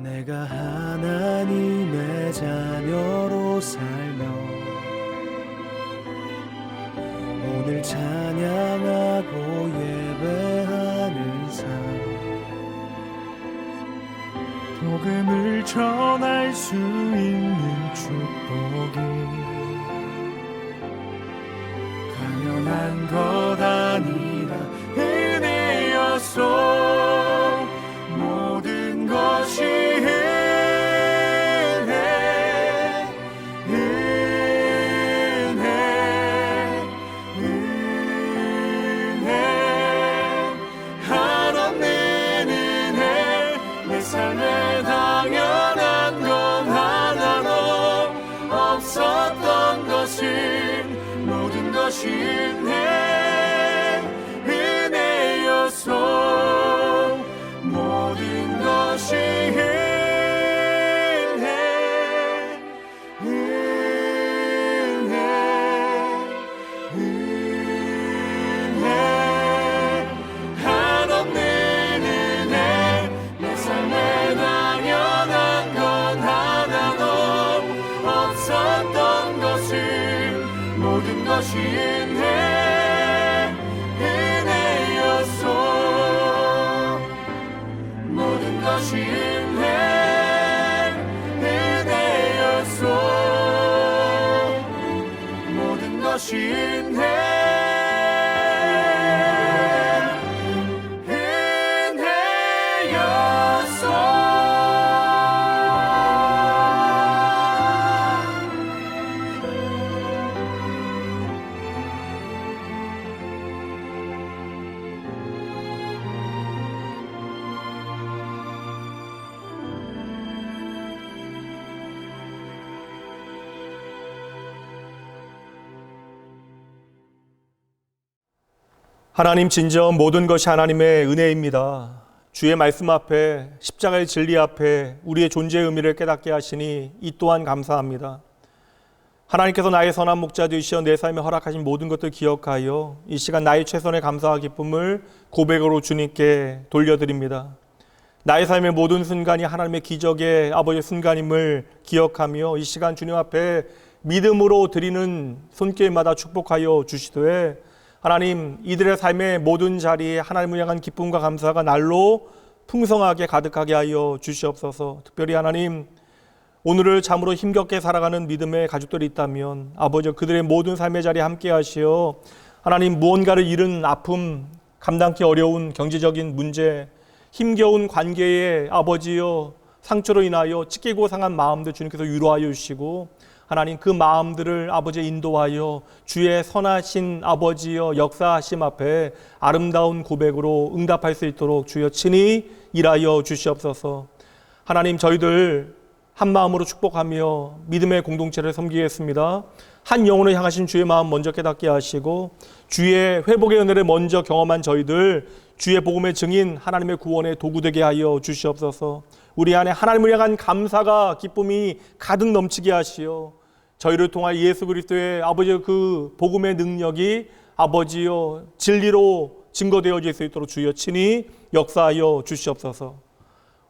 내가 하나님의 자녀로 살며 오늘 찬양하고 예배하는 삶 복음을 전할 수 있는 축복이 당연한 것 아니라 은혜였소. 모든 것이 한없는 은혜 내 삶에 당연한 건 하나도 없었던 것을 모든 것이 은혜였소. 모든 것이 한없는 은혜 내 삶에 당연한 건 하나도 없었던 것을 모든 것이 은혜였소. 모든 것이 은혜였소. 모든 것이 하나님 진정 모든 것이 하나님의 은혜입니다. 주의 말씀 앞에 십자가의 진리 앞에 우리의 존재의 의미를 깨닫게 하시니 이 또한 감사합니다. 하나님께서 나의 선한 목자 되시어 내 삶에 허락하신 모든 것들 기억하여 이 시간 나의 최선의 감사와 기쁨을 고백으로 주님께 돌려드립니다. 나의 삶의 모든 순간이 하나님의 기적의 아버지의 순간임을 기억하며 이 시간 주님 앞에 믿음으로 드리는 손길마다 축복하여 주시되 하나님 이들의 삶의 모든 자리에 하나님을 향한 기쁨과 감사가 날로 풍성하게 가득하게 하여 주시옵소서. 특별히 하나님 오늘을 참으로 힘겹게 살아가는 믿음의 가족들이 있다면 아버지 그들의 모든 삶의 자리에 함께 하시어 하나님 무언가를 잃은 아픔, 감당기 어려운 경제적인 문제, 힘겨운 관계의 아버지여 상처로 인하여 찢기고 상한 마음들 주님께서 위로하여 주시고 하나님 그 마음들을 아버지 인도하여 주의 선하신 아버지여 역사하심 앞에 아름다운 고백으로 응답할 수 있도록 주여 친히 일하여 주시옵소서. 하나님 저희들 한 마음으로 축복하며 믿음의 공동체를 섬기겠습니다. 한 영혼을 향하신 주의 마음 먼저 깨닫게 하시고 주의 회복의 은혜를 먼저 경험한 저희들 주의 복음의 증인 하나님의 구원의 도구 되게 하여 주시옵소서. 우리 안에 하나님을 향한 감사가 기쁨이 가득 넘치게 하시어 저희를 통하여 예수 그리스도의 아버지의 그 복음의 능력이 아버지여 진리로 증거되어질 수 있도록 주여 친히 역사하여 주시옵소서.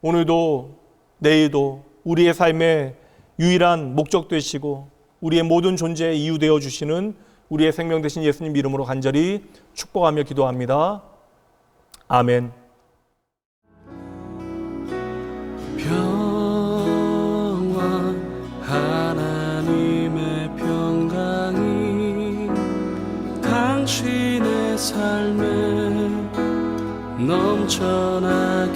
오늘도 내일도 우리의 삶의 유일한 목적 되시고 우리의 모든 존재의 이유 되어 주시는 우리의 생명 되신 예수님 이름으로 간절히 축복하며 기도합니다. 아멘. 하나님의 평강이 당신의 삶에 넘쳐나기를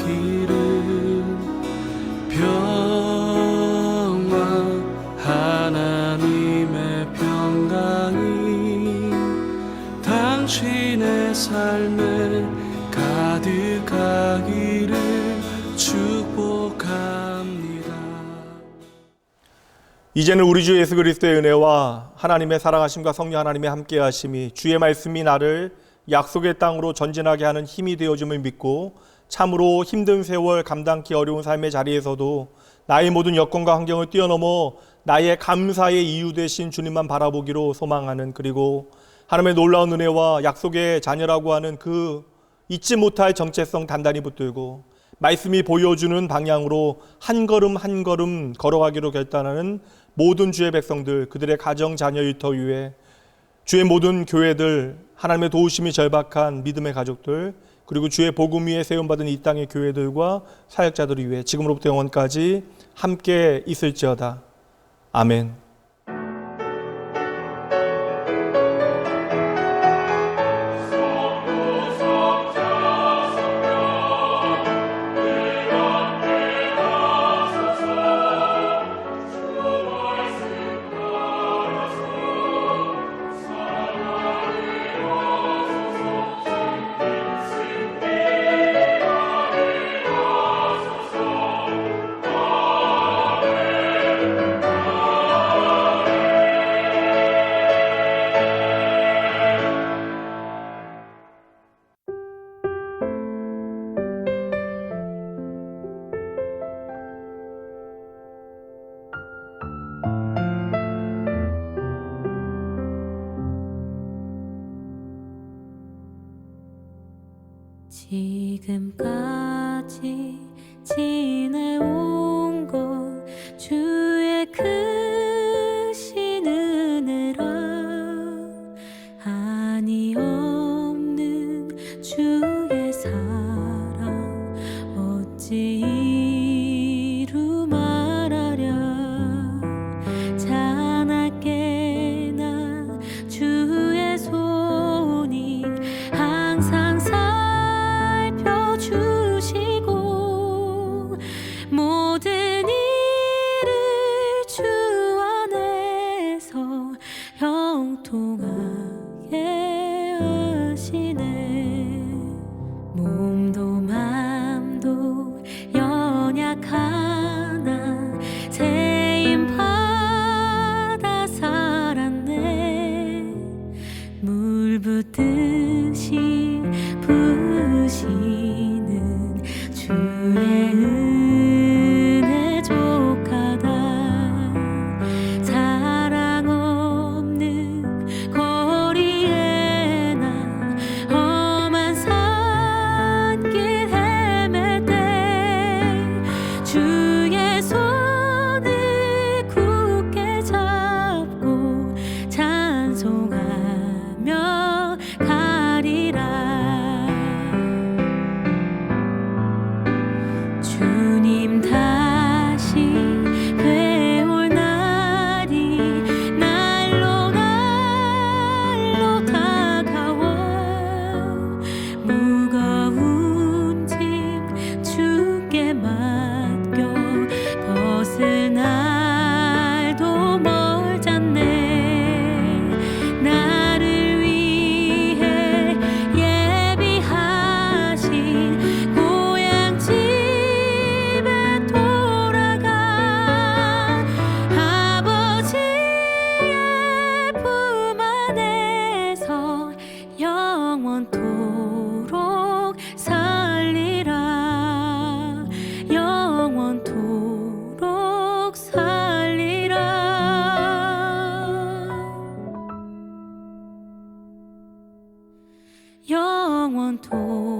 평화 하나님의 평강이 당신의 삶에 가득하기를 축복합니다. 이제는 우리 주 예수 그리스도의 은혜와 하나님의 사랑하심과 성령 하나님의 함께하심이 주의 말씀이 나를 약속의 땅으로 전진하게 하는 힘이 되어줌을 믿고 참으로 힘든 세월 감당기 어려운 삶의 자리에서도 나의 모든 여건과 환경을 뛰어넘어 나의 감사의 이유 되신 주님만 바라보기로 소망하는 그리고 하나님의 놀라운 은혜와 약속의 자녀라고 하는 그 잊지 못할 정체성 단단히 붙들고 말씀이 보여주는 방향으로 한 걸음 한 걸음 걸어가기로 결단하는 모든 주의 백성들 그들의 가정 자녀 일터 위에 주의 모든 교회들 하나님의 도우심이 절박한 믿음의 가족들 그리고 주의 복음 위에 세움받은 이 땅의 교회들과 사역자들을 위해 지금으로부터 영원까지 함께 있을지어다. 아멘. 지금까지 지내온 것 주의 크신 은혜라 한이 없는 주의 사랑 어찌 이루 말하랴 자나깨 나 주의 손이 항상 주시고 모든 일을 주 안에서 형통하게 하시네 몸도 맘도 연약하나 세임 받아 살았네 물 붓듯이 주의 은혜 족하다 사랑 없는 거리에 난 험한 산길 헤맬 때 주의 손을 굳게 잡고 찬송하며 가리라 주님 다시 되올 날이 날로 날로 다가와 무거운 짐 주께 맡겨 벗을 날도 멀잖네 나를 위해 예비하신 고향 집에 돌아가 아버지의 품 안에서 영원토록 살리라 영원토록 살리라 영원토록